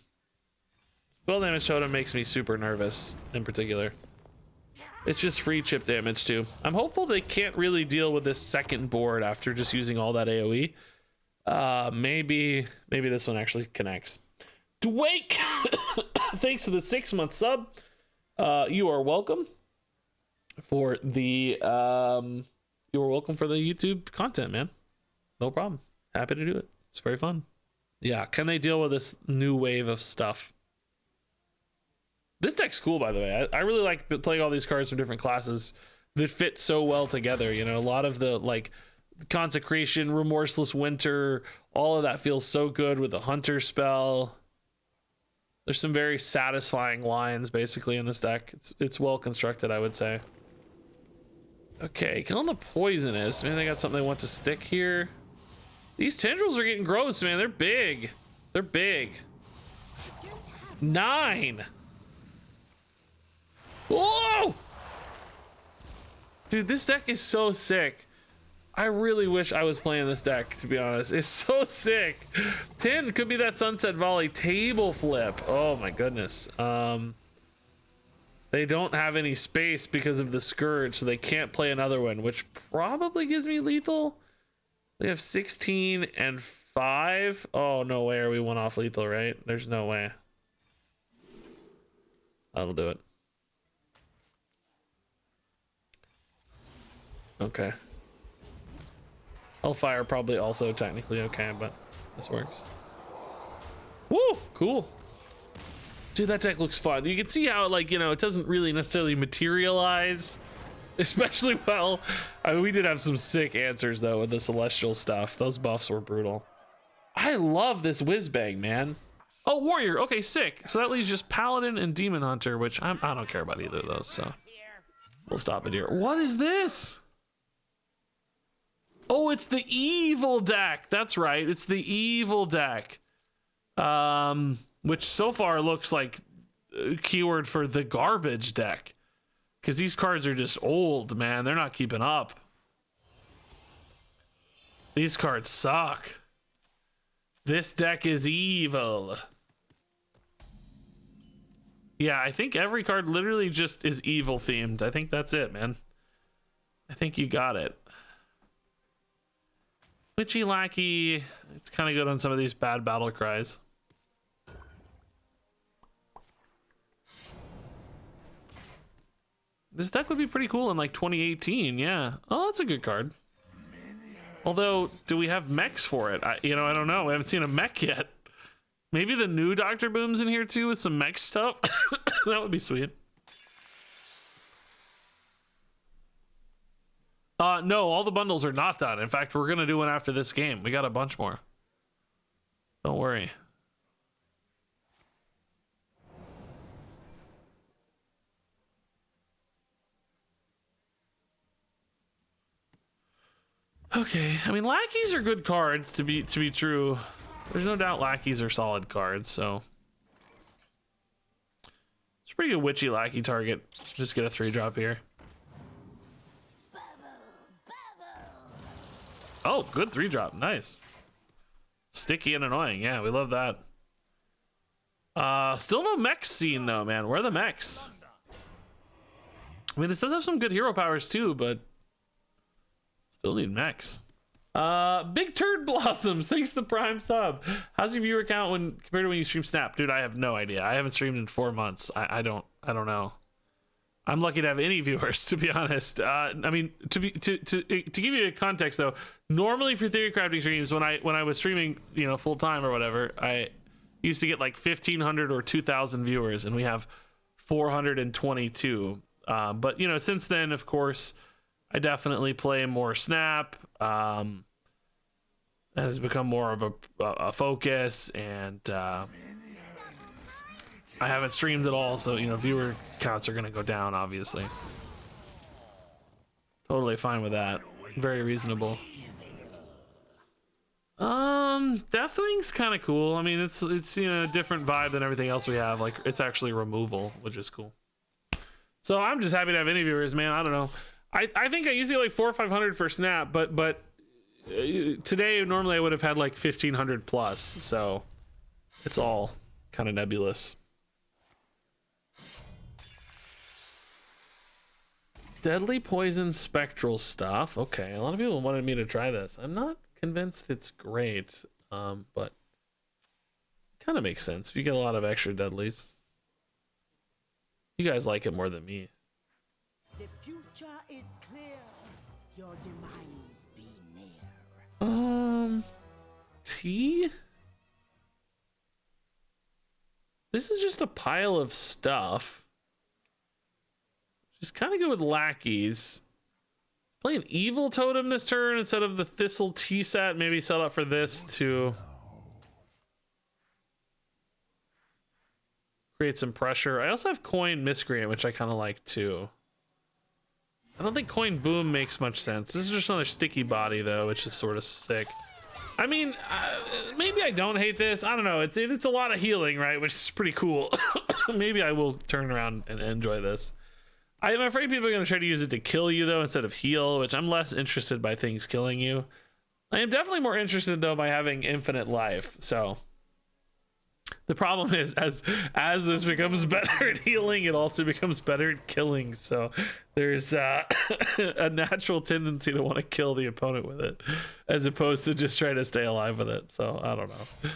damage totem makes me super nervous in particular. It's just free chip damage too. I'm hopeful they can't really deal with this second board after just using all that AoE. Maybe this one actually connects. Dwake! Thanks for the 6-month sub. You are welcome for the YouTube content, man. No problem. Happy to do it. It's very fun. Yeah, can they deal with this new wave of stuff? This deck's cool, by the way. I really like playing all these cards from different classes that fit so well together. You know, a lot of the like Consecration, Remorseless Winter, all of that feels so good with the Hunter spell. There's some very satisfying lines basically in this deck. It's well constructed, I would say. Okay, killing the Poisonous. Man, they got something they want to stick here. These tendrils are getting gross, man. They're big. They're big. 9. Whoa! Dude, this deck is so sick. I really wish I was playing this deck, to be honest. It's so sick. 10 could be that Sunset Volley table flip. Oh my goodness. They don't have any space because of the Scourge, so they can't play another one, which probably gives me lethal. We have 16 and 5. Oh, no way are we one off lethal, right? There's no way. That'll do it. Okay. Hellfire probably also technically okay, but this works. Woo! Cool. Dude, that deck looks fun. You can see how, like, you know, it doesn't really necessarily materialize especially well. I mean, we did have some sick answers, though, with the Celestial stuff. Those buffs were brutal. I love this Whizbang, man. Oh, Warrior. Okay, sick. So that leaves just Paladin and Demon Hunter, which I don't care about either of those, so we'll stop it here. What is this? Oh, it's the evil deck. That's right. It's the evil deck. which so far looks like a keyword for the garbage deck, because these cards are just old, man. They're not keeping up. These cards suck. This deck is evil. Yeah, I think every card literally just is evil themed. I think that's it, man. I think you got it. Witchy Lackey. It's kind of good on some of these bad battle cries. This deck would be pretty cool in like 2018, yeah. Oh, that's a good card. Although, do we have mechs for it? I don't know. We haven't seen a mech yet. Maybe the new Dr. Boom's in here too with some mech stuff. That would be sweet. No, all the bundles are not done. In fact, we're gonna do one after this game. We got a bunch more. Don't worry. Okay, I mean, lackeys are good cards to be true. There's no doubt lackeys are solid cards, so it's a pretty good witchy lackey target. Just get a 3-drop here. Oh, good 3-drop, nice. Sticky and annoying, yeah, we love that. Still no mechs seen though, man. Where are the mechs? I mean, this does have some good hero powers too, but still need mechs. Big Turd Blossoms, thanks to the Prime sub. How's your viewer count compared to when you stream Snap? Dude, I have no idea. I haven't streamed in 4 months. I don't know. I'm lucky to have any viewers, to be honest. I mean, to give you a context though, normally for Theorycrafting streams, when I was streaming, full time or whatever, I used to get like 1,500 or 2,000 viewers, and we have 422. But since then, of course, I definitely play more Snap. That has become more of a focus, and I haven't streamed at all, so viewer counts are gonna go down, obviously. Totally fine with that. Very reasonable. Deathwing's kind of cool. I mean, it's a different vibe than everything else we have. Like, it's actually removal, which is cool. So I'm just happy to have any viewers, man. I don't know. I think I usually like 400 or 500 for Snap, but today normally I would have had like 1,500 plus. So it's all kind of nebulous. Deadly Poison Spectral stuff. Okay, a lot of people wanted me to try this. I'm not convinced it's great, but kind of makes sense if you get a lot of extra deadlies. You guys like it more than me. The future is clear. Your demise be near. Tea? This is just a pile of stuff. Just kind of good with lackeys. Play an evil totem this turn instead of the Thistle tea set. Maybe set up for this to create some pressure. I also have Coin Miscreant, which I kind of like too. I don't think Coin Boom makes much sense. This is just another sticky body though, which is sort of sick. I mean, maybe I don't hate this. I don't know. It's a lot of healing, right? Which is pretty cool. Maybe I will turn around and enjoy this. I'm afraid people are going to try to use it to kill you though instead of heal, which I'm less interested by things killing you. I am definitely more interested though by having infinite life. So the problem is as this becomes better at healing, it also becomes better at killing. So there's a natural tendency to want to kill the opponent with it as opposed to just try to stay alive with it. So I don't know.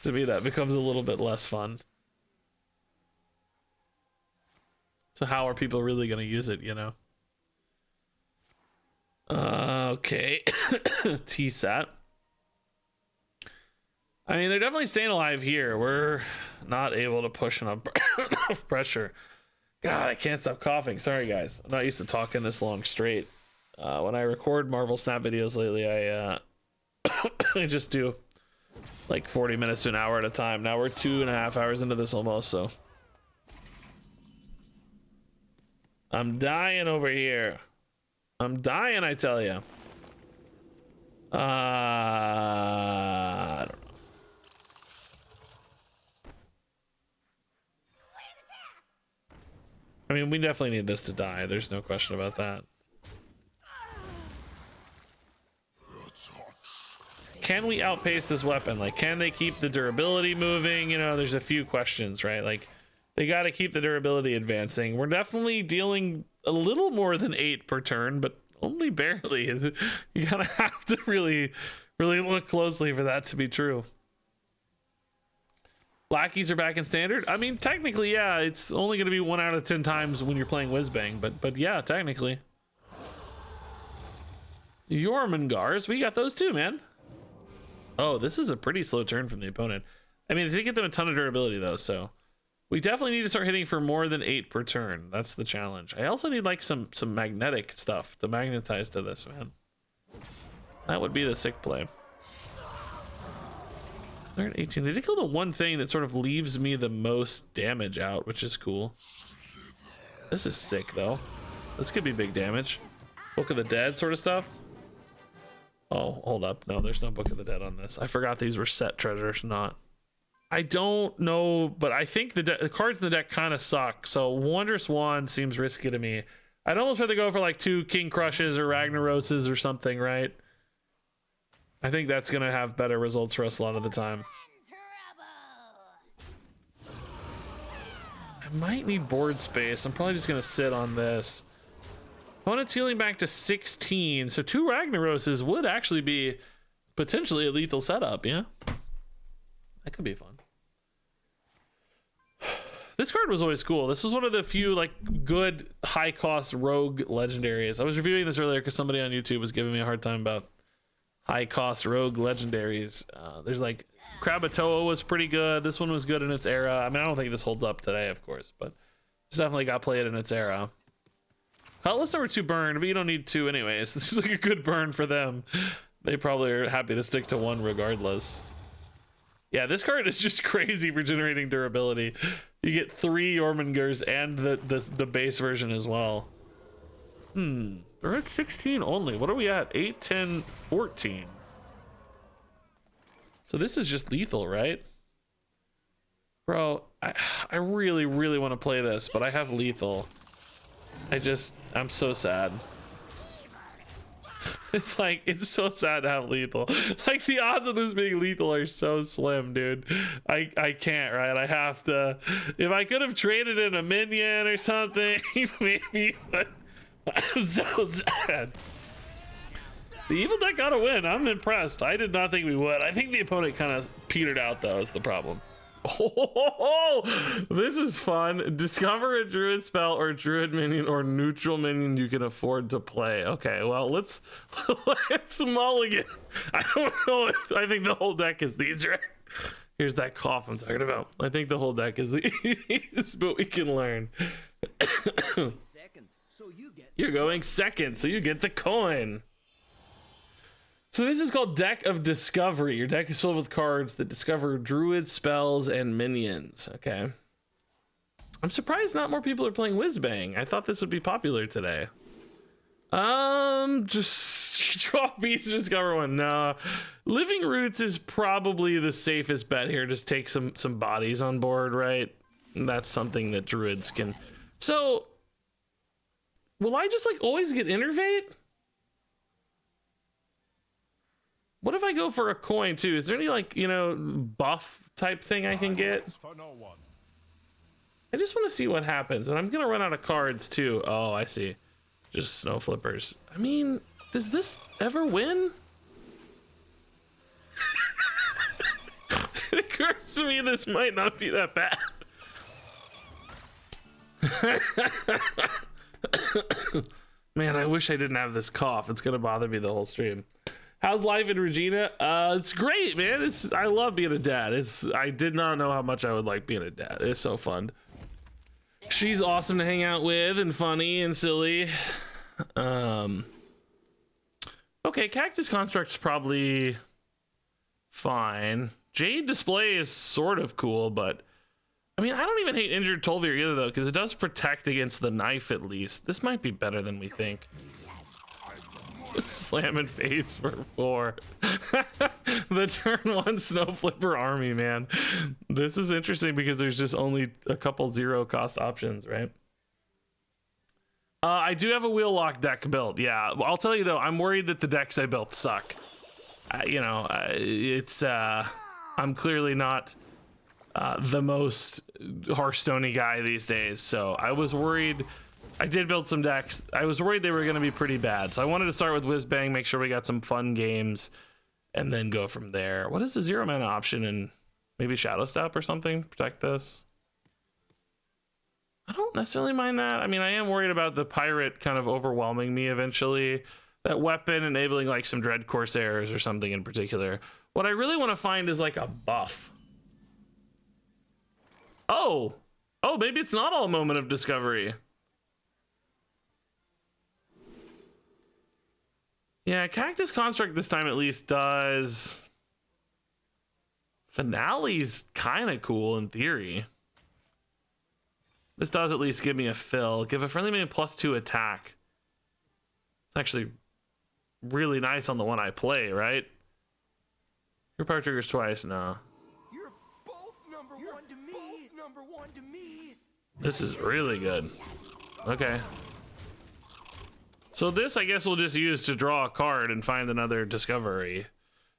To me, that becomes a little bit less fun. So how are people really going to use it, Okay. T-Sat. I mean, they're definitely staying alive here. We're not able to push enough pressure. God, I can't stop coughing. Sorry, guys. I'm not used to talking this long straight. When I record Marvel Snap videos lately, I I just do like 40 minutes to an hour at a time. Now we're 2.5 hours into this almost, so I'm dying over here. I'm dying, I tell you. I don't know. mean, we definitely need this to die. There's no question about that. Can we outpace this weapon? Like, can they keep the durability moving? You know, there's a few questions, right? Like, they got to keep the durability advancing. We're definitely dealing a little more than 8 per turn, but only barely. You gotta have to really look closely for that to be true. Lackeys are back in standard. I mean, technically, yeah, it's only going to be 1 out of 10 times when you're playing Whizbang, but yeah, technically. Jormungars, we got those too, man. Oh, this is a pretty slow turn from the opponent. I mean, they get them a ton of durability though, so we definitely need to start hitting for more than 8 per turn. That's the challenge. I also need like some magnetic stuff to magnetize to this, man. That would be the sick play. They're at 18. They did kill the one thing that sort of leaves me the most damage out, which is cool. This is sick though. This could be big damage. Book of the Dead sort of stuff. Oh, hold up. No, there's no Book of the Dead on this. I forgot these were set treasures, not. I don't know, but I think the cards in the deck kind of suck. So Wondrous Wand seems risky to me. I'd almost rather go for like 2 King Crushes or Ragnaroses or something, right? I think that's going to have better results for us a lot of the time. I might need board space. I'm probably just going to sit on this. Opponent's healing back to 16. So 2 Ragnaroses would actually be potentially a lethal setup, yeah? That could be fun. This card was always cool. This was one of the few like good high cost rogue legendaries. I was reviewing this earlier because somebody on YouTube was giving me a hard time about high cost rogue legendaries. There's like Krakatoa was pretty good. This one was good in its era. I mean, I don't think this holds up today, of course, but it's definitely got played in its era. Cutlass number 2 burned, but you don't need 2 anyways. This is like a good burn for them. They probably are happy to stick to 1 regardless. Yeah, this card is just crazy for generating durability. You get 3 Jormungars and the base version as well. They're at 16 only. What are we at? 8, 10, 14. So this is just lethal, right? Bro, I really, really want to play this, but I have lethal. I'm so sad. It's like, it's so sad to have lethal. Like, the odds of this being lethal are so slim, dude. I can't, right? I have to. If I could have traded in a minion or something, maybe, but I'm so sad. The evil deck got a win. I'm impressed. I did not think we would. I think the opponent kind of petered out, though, is the problem. Oh, this is fun. Discover a druid spell or druid minion or neutral minion you can afford to play. Okay, well, let's mulligan. I don't know if I think the whole deck is these, right? Here's that cough I'm talking about. I think the whole deck is these, but we can learn. You're going second, so you get the coin. So this is called Deck of Discovery. Your deck is filled with cards that discover druid spells and minions. Okay. I'm surprised not more people are playing Whizbang. I thought this would be popular today. Just draw beasts, discover one. Nah. Living Roots is probably the safest bet here. Just take some bodies on board, right? And that's something that druids can. So will I just like always get Innervate? What if I go for a coin too? Is there any like, you know, buff type thing I can get? I just want to see what happens. And I'm going to run out of cards too. Oh, I see. Just snow flippers. I mean, does this ever win? It occurs to me this might not be that bad. Man, I wish I didn't have this cough. It's going to bother me the whole stream. How's life in Regina? It's great, man. I love being a dad. I did not know how much I would like being a dad. It's so fun. She's awesome to hang out with and funny and silly. Okay, Cactus Construct's probably fine. Jade Display is sort of cool, but I mean, I don't even hate Injured Tolvir either though, because it does protect against the knife at least. This might be better than we think. Slamming face for 4. The turn 1 snow flipper army, man. This is interesting because there's just only a couple 0 cost options, right? I do have a wheel lock deck built. Yeah, I'll tell you though, I'm worried that the decks I built suck. I'm clearly not the most Hearthstone-y guy these days, so I was worried. I did build some decks. I was worried they were going to be pretty bad, so I wanted to start with Whizbang, make sure we got some fun games, and then go from there. What is the 0 mana option in maybe Shadow Step or something? Protect this. I don't necessarily mind that. I mean, I am worried about the pirate kind of overwhelming me eventually. That weapon enabling like some Dread Corsairs or something in particular. What I really want to find is like a buff. Oh, maybe it's not all Moment of Discovery. Yeah, Cactus Construct this time at least does. Finale's kind of cool in theory. This does at least give me a fill. Give a friendly minion +2 attack. It's actually really nice on the one I play, right? Your power triggers twice. No. You're both number one to me. Number one to me. This is really good. Okay. So this, I guess, we'll just use to draw a card and find another discovery.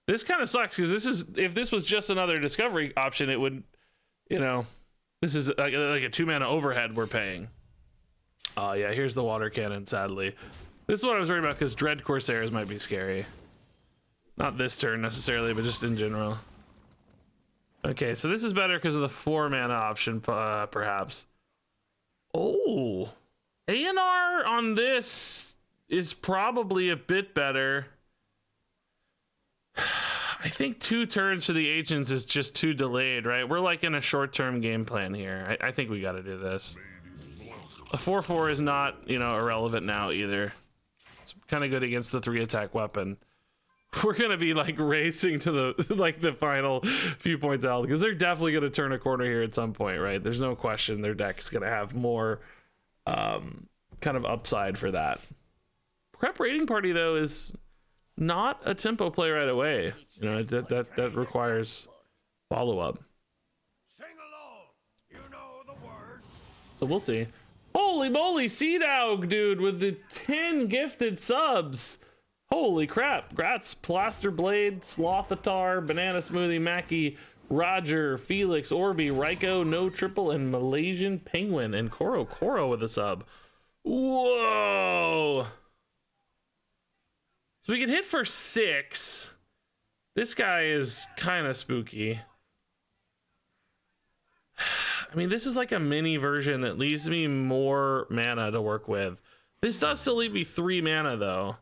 This kind of sucks because if this was just another discovery option, it would, this is like a 2 mana overhead we're paying. Oh yeah, here's the water cannon, sadly. This is what I was worried about because Dread Corsairs might be scary. Not this turn necessarily, but just in general. Okay, so this is better because of the 4 mana option, perhaps. Oh, A&R on this is probably a bit better. I think 2 turns for the agents is just too delayed, right? We're like in a short-term game plan here. I think we got to do this. A 4/4 is not, irrelevant now either. It's kind of good against the 3 attack weapon. We're gonna be like racing to the final few points out because they're definitely gonna turn a corner here at some point, right? There's no question their deck's gonna have more kind of upside for that. Prep Raiding Party though is not a tempo play right away. That requires follow-up. Sing along. You know the words. So we'll see. Holy moly, Sea Dog, dude, with the 10 gifted subs. Holy crap. Grats, Plaster Blade, Slothatar, Banana Smoothie, Mackie, Roger, Felix, Orby, Ryko, No Triple, and Malaysian Penguin, and Koro with a sub. Whoa. So we can hit for 6. This guy is kind of spooky. I mean, this is like a mini version that leaves me more mana to work with. This does still leave me 3 mana though.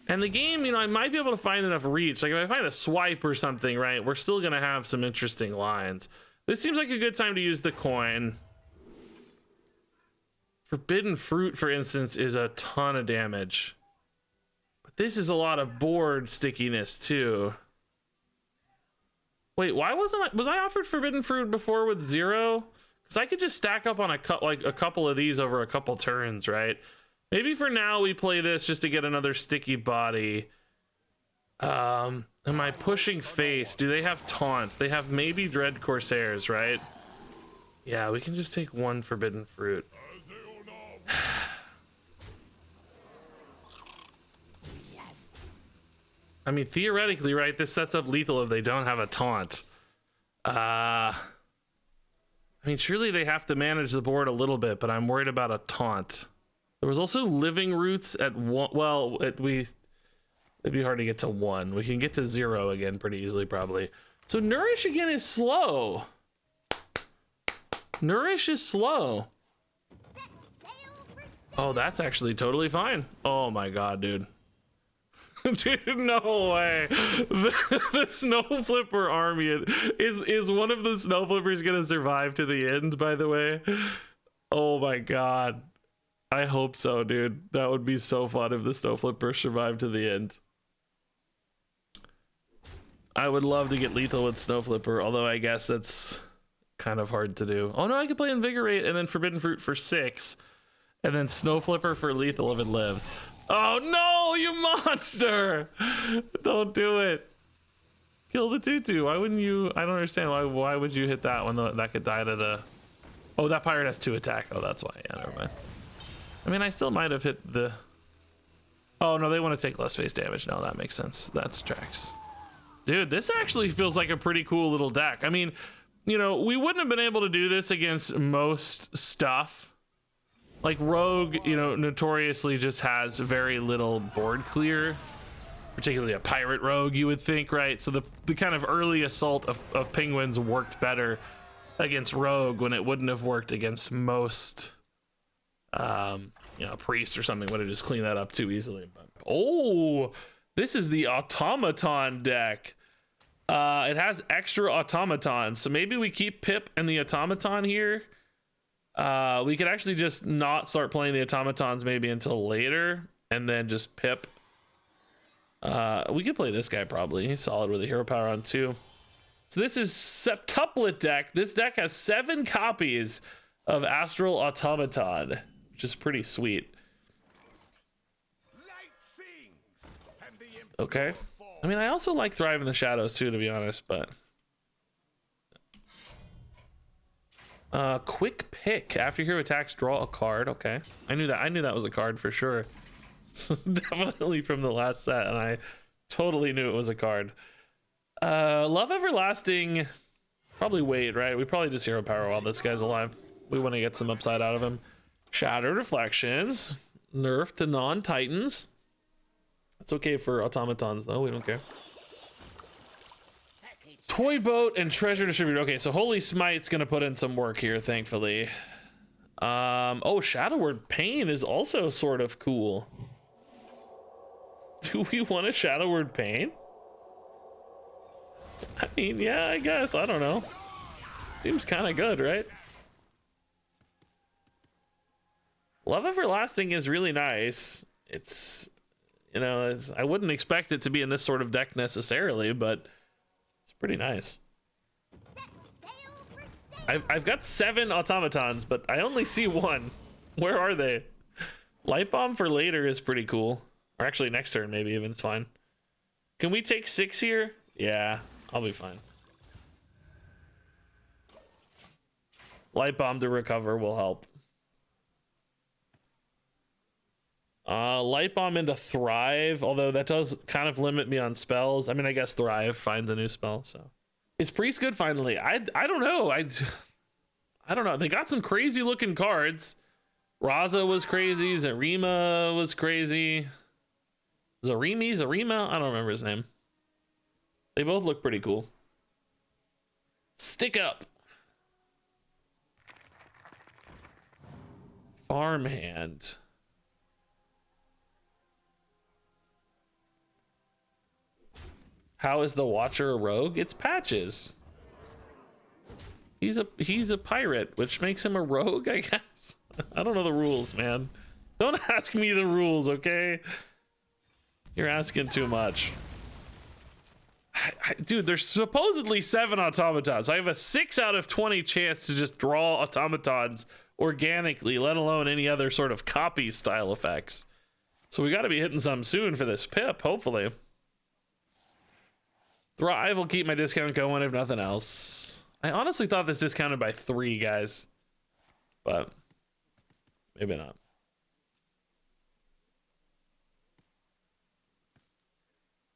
And the game, I might be able to find enough reach. Like if I find a swipe or something, right, we're still gonna have some interesting lines. This seems like a good time to use the coin. Forbidden Fruit, for instance, is a ton of damage. But this is a lot of board stickiness too. Wait, why was I offered Forbidden Fruit before with 0? Because I could just stack up on a couple of these over a couple turns, right? Maybe for now we play this just to get another sticky body. Am I pushing face? Do they have taunts? They have maybe Dread Corsairs, right? Yeah, we can just take 1 Forbidden Fruit. I mean, theoretically, right, this sets up lethal if they don't have a taunt. I mean, surely they have to manage the board a little bit, but I'm worried about a taunt. There was also Living Roots at 1. Well, it'd be hard to get to 1. We can get to 0 again pretty easily, probably. So Nourish again is slow. Nourish is slow. Oh, that's actually totally fine. Oh my god, dude. Dude, no way. The Snow Flipper army is one of the Snow Flippers gonna survive to the end, by the way? Oh my god. I hope so, dude. That would be so fun if the Snow Flipper survived to the end. I would love to get lethal with Snow Flipper, although I guess that's kind of hard to do. Oh no, I could play Invigorate and then Forbidden Fruit for 6. And then Snow Flipper for lethal if it lives. Oh no, you monster! Don't do it. Kill the tutu. Why wouldn't you? I don't understand. Why would you hit that when that could die to the... Oh, that pirate has 2 attack. Oh, that's why. Yeah, never mind. I mean, I still might have hit the... Oh, no, they want to take less face damage. No, that makes sense. That's tracks. Dude, this actually feels like a pretty cool little deck. I mean, you know, we wouldn't have been able to do this against most stuff. Like Rogue, you know, notoriously just has very little board clear. Particularly a pirate rogue, you would think, right? So the kind of early assault of penguins worked better against rogue when it wouldn't have worked against most, you know, priest or something would have just cleaned that up too easily. But, oh, this is the automaton deck. It has extra automatons, so maybe we keep Pip and the automaton here. We could actually just not start playing the automatons maybe until later, and then just Pip. We could play this guy probably. He's solid with a hero power on 2. So this is Septuplet Deck. This deck has 7 copies of Astral Automaton, which is pretty sweet. Okay. I mean, I also like Thrive in the Shadows too, to be honest, but... Quick Pick. After hero attacks, draw a card. Okay. I knew that was a card for sure. Definitely from the last set, and I totally knew it was a card. Love Everlasting, probably wait, right? We probably just hero power while this guy's alive. We want to get some upside out of him. Shattered Reflections, nerf to non-titans. That's okay for automatons though, we don't care. Toy Boat and Treasure Distributor. Okay, so Holy Smite's gonna put in some work here, thankfully. Oh, Shadow Word Pain is also sort of cool. Do we want a Shadow Word Pain? I mean, yeah, I guess. I don't know. Seems kind of good, right? Love Everlasting is really nice. It's, you know, I wouldn't expect it to be in this sort of deck necessarily, but it's pretty nice. I've got 7 automatons, but I only see 1. Where are they? Light Bomb for later is pretty cool. Or actually next turn maybe even, it's fine. Can we take 6 here? Yeah, I'll be fine. Light Bomb to recover will help. Light Bomb into Thrive, although that does kind of limit me on spells. I mean, I guess Thrive finds a new spell, so. Is Priest good finally? I don't know. I don't know. They got some crazy looking cards. Raza was crazy. Zarima was crazy. Zarima? I don't remember his name. They both look pretty cool. Stick Up. Farmhand. How is the Watcher a rogue? It's Patches. He's a pirate, which makes him a rogue, I guess. I don't know the rules, man. Don't ask me the rules, okay? You're asking too much. Dude, there's supposedly 7 automatons. I have a 6 out of 20 chance to just draw automatons organically, let alone any other sort of copy style effects. So we got to be hitting some soon for this Pip, hopefully. Thrive will keep my discount going if nothing else. I honestly thought this discounted by 3, guys. But maybe not.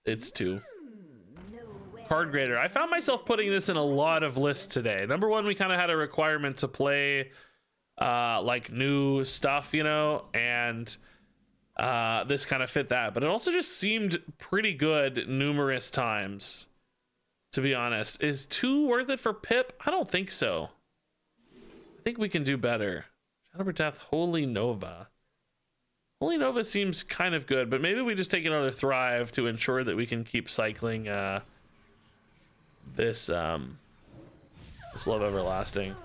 It's 2. Card Grader. I found myself putting this in a lot of lists today. Number 1, we kind of had a requirement to play like new stuff, you know, and this kind of fit that. But it also just seemed pretty good numerous times, to be honest. Is 2 worth it for Pip? I don't think so. I think we can do better. Shadow Death, Holy Nova. Holy Nova seems kind of good, but maybe we just take another Thrive to ensure that we can keep cycling this Love Everlasting.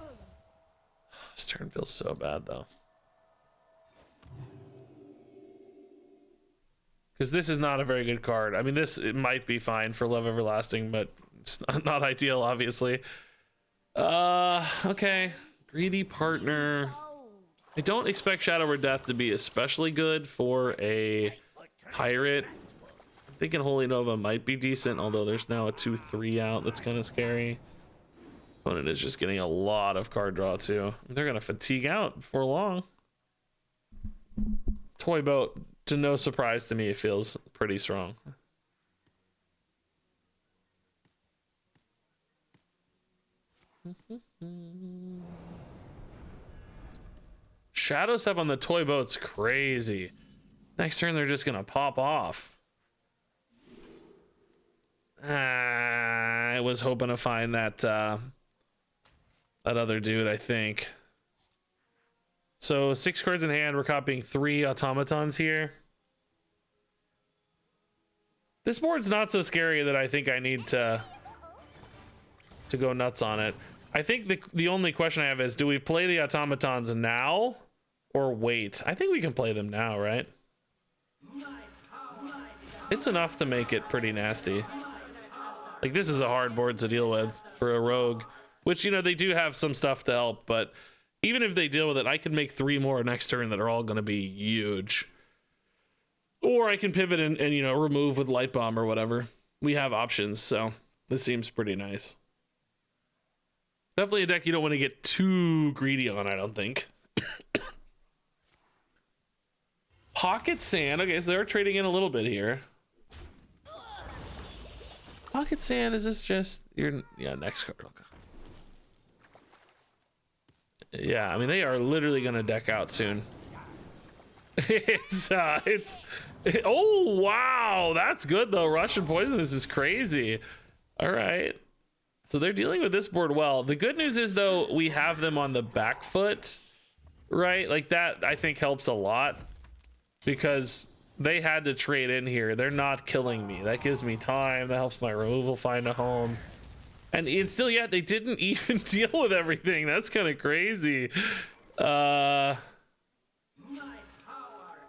This turn feels so bad though, because this is not a very good card. I mean, it might be fine for Love Everlasting, but it's not ideal, obviously. Okay, Greedy Partner. I don't expect Shadow or Death to be especially good for a pirate. I'm thinking Holy Nova might be decent, although there's now a 2/3 out. That's kind of scary. Opponent is just getting a lot of card draw too. They're gonna fatigue out before long. Toy boat, to no surprise to me, it feels pretty strong. Shadow step on the toy boat's crazy. Next turn they're just gonna pop off. I was hoping to find that that other dude, I think. So 6 cards in hand, we're copying 3 automatons here. This board's not so scary that I think I need to go nuts on it. I think the only question I have is, do we play the automatons now or wait? I think we can play them now, right? It's enough to make it pretty nasty. Like, this is a hard board to deal with for a rogue, which, you know, they do have some stuff to help, but even if they deal with it, I could make 3 more next turn that are all going to be huge. Or I can pivot and, you know, remove with Light Bomb or whatever. We have options, so this seems pretty nice. Definitely a deck you don't want to get too greedy on, I don't think. Pocket Sand. Okay, so they're trading in a little bit here. Pocket Sand, is this just your... Yeah, next card. Okay. Yeah, I mean, they are literally going to deck out soon. Oh, wow. That's good, though. Russian Poisonous is crazy. All right. So they're dealing with this board well. The good news is, though, we have them on the back foot, right? Like, that, I think, helps a lot because they had to trade in here. They're not killing me. That gives me time. That helps my removal find a home. And it's still, yeah, they didn't even deal with everything. That's kind of crazy. My power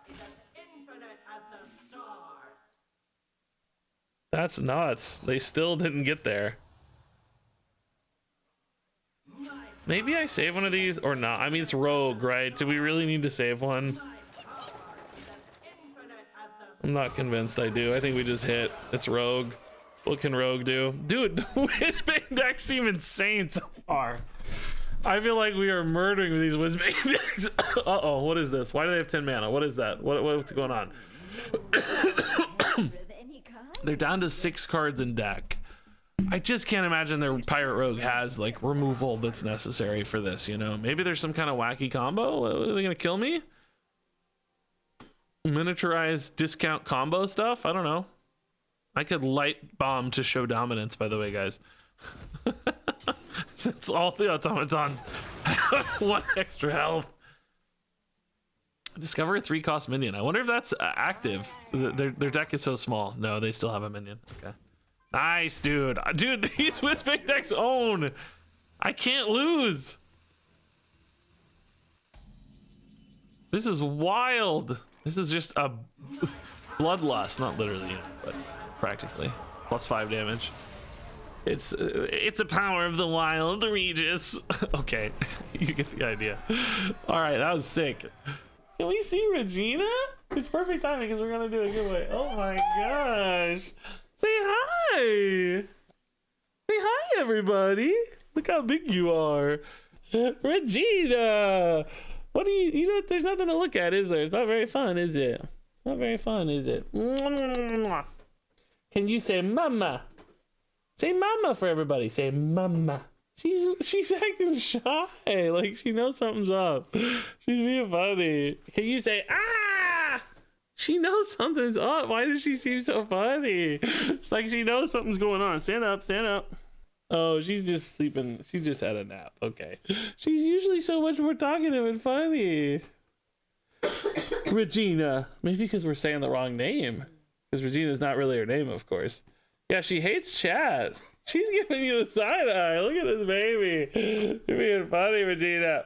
is as infinite as the stars. That's nuts. They still didn't get there. Maybe I save one of these or not. I mean, it's rogue, right? Do we really need to save one? I'm not convinced I do. I think we just hit. It's rogue. What can rogue do? Dude, the Whizbang decks seem insane so far. I feel like we are murdering with these Whizbang decks. Uh-oh, what is this? Why do they have 10 mana? What is that? What's going on? They're down to 6 cards in deck. I just can't imagine their Pirate Rogue has like removal that's necessary for this, you know? Maybe there's some kind of wacky combo. Are they gonna kill me? Miniaturized discount combo stuff? I don't know. I could Light Bomb to show dominance, by the way, guys. Since all the automatons have 1 extra health. Discover a 3-cost minion. I wonder if that's active. Their deck is so small. No, they still have a minion. Okay. Nice, dude. Dude, these Whizbang decks own. I can't lose. This is wild. This is just a bloodlust. Not literally, you know, but practically. +5 damage. It's a power of the wild, Regis. Okay, you get the idea. All right, that was sick. Can we see Regina? It's perfect timing because we're gonna do a giveaway. Oh my gosh. Say hi! Say hi, everybody! Look how big you are! Regina! What do you know, there's nothing to look at, is there? It's not very fun, is it? It's not very fun, is it? Can you say mama? Say mama for everybody. Say mama. She's acting shy. Like she knows something's up. She's being funny. Can you say ah? She knows something's up. Why does she seem so funny? It's like she knows something's going on. Stand up, stand up. Oh, she's just sleeping. She just had a nap. Okay. She's usually so much more talkative and funny. Regina. Maybe because we're saying the wrong name. Because Regina's not really her name, of course. Yeah, she hates chat. She's giving you the side eye. Look at this baby. You're being funny, Regina.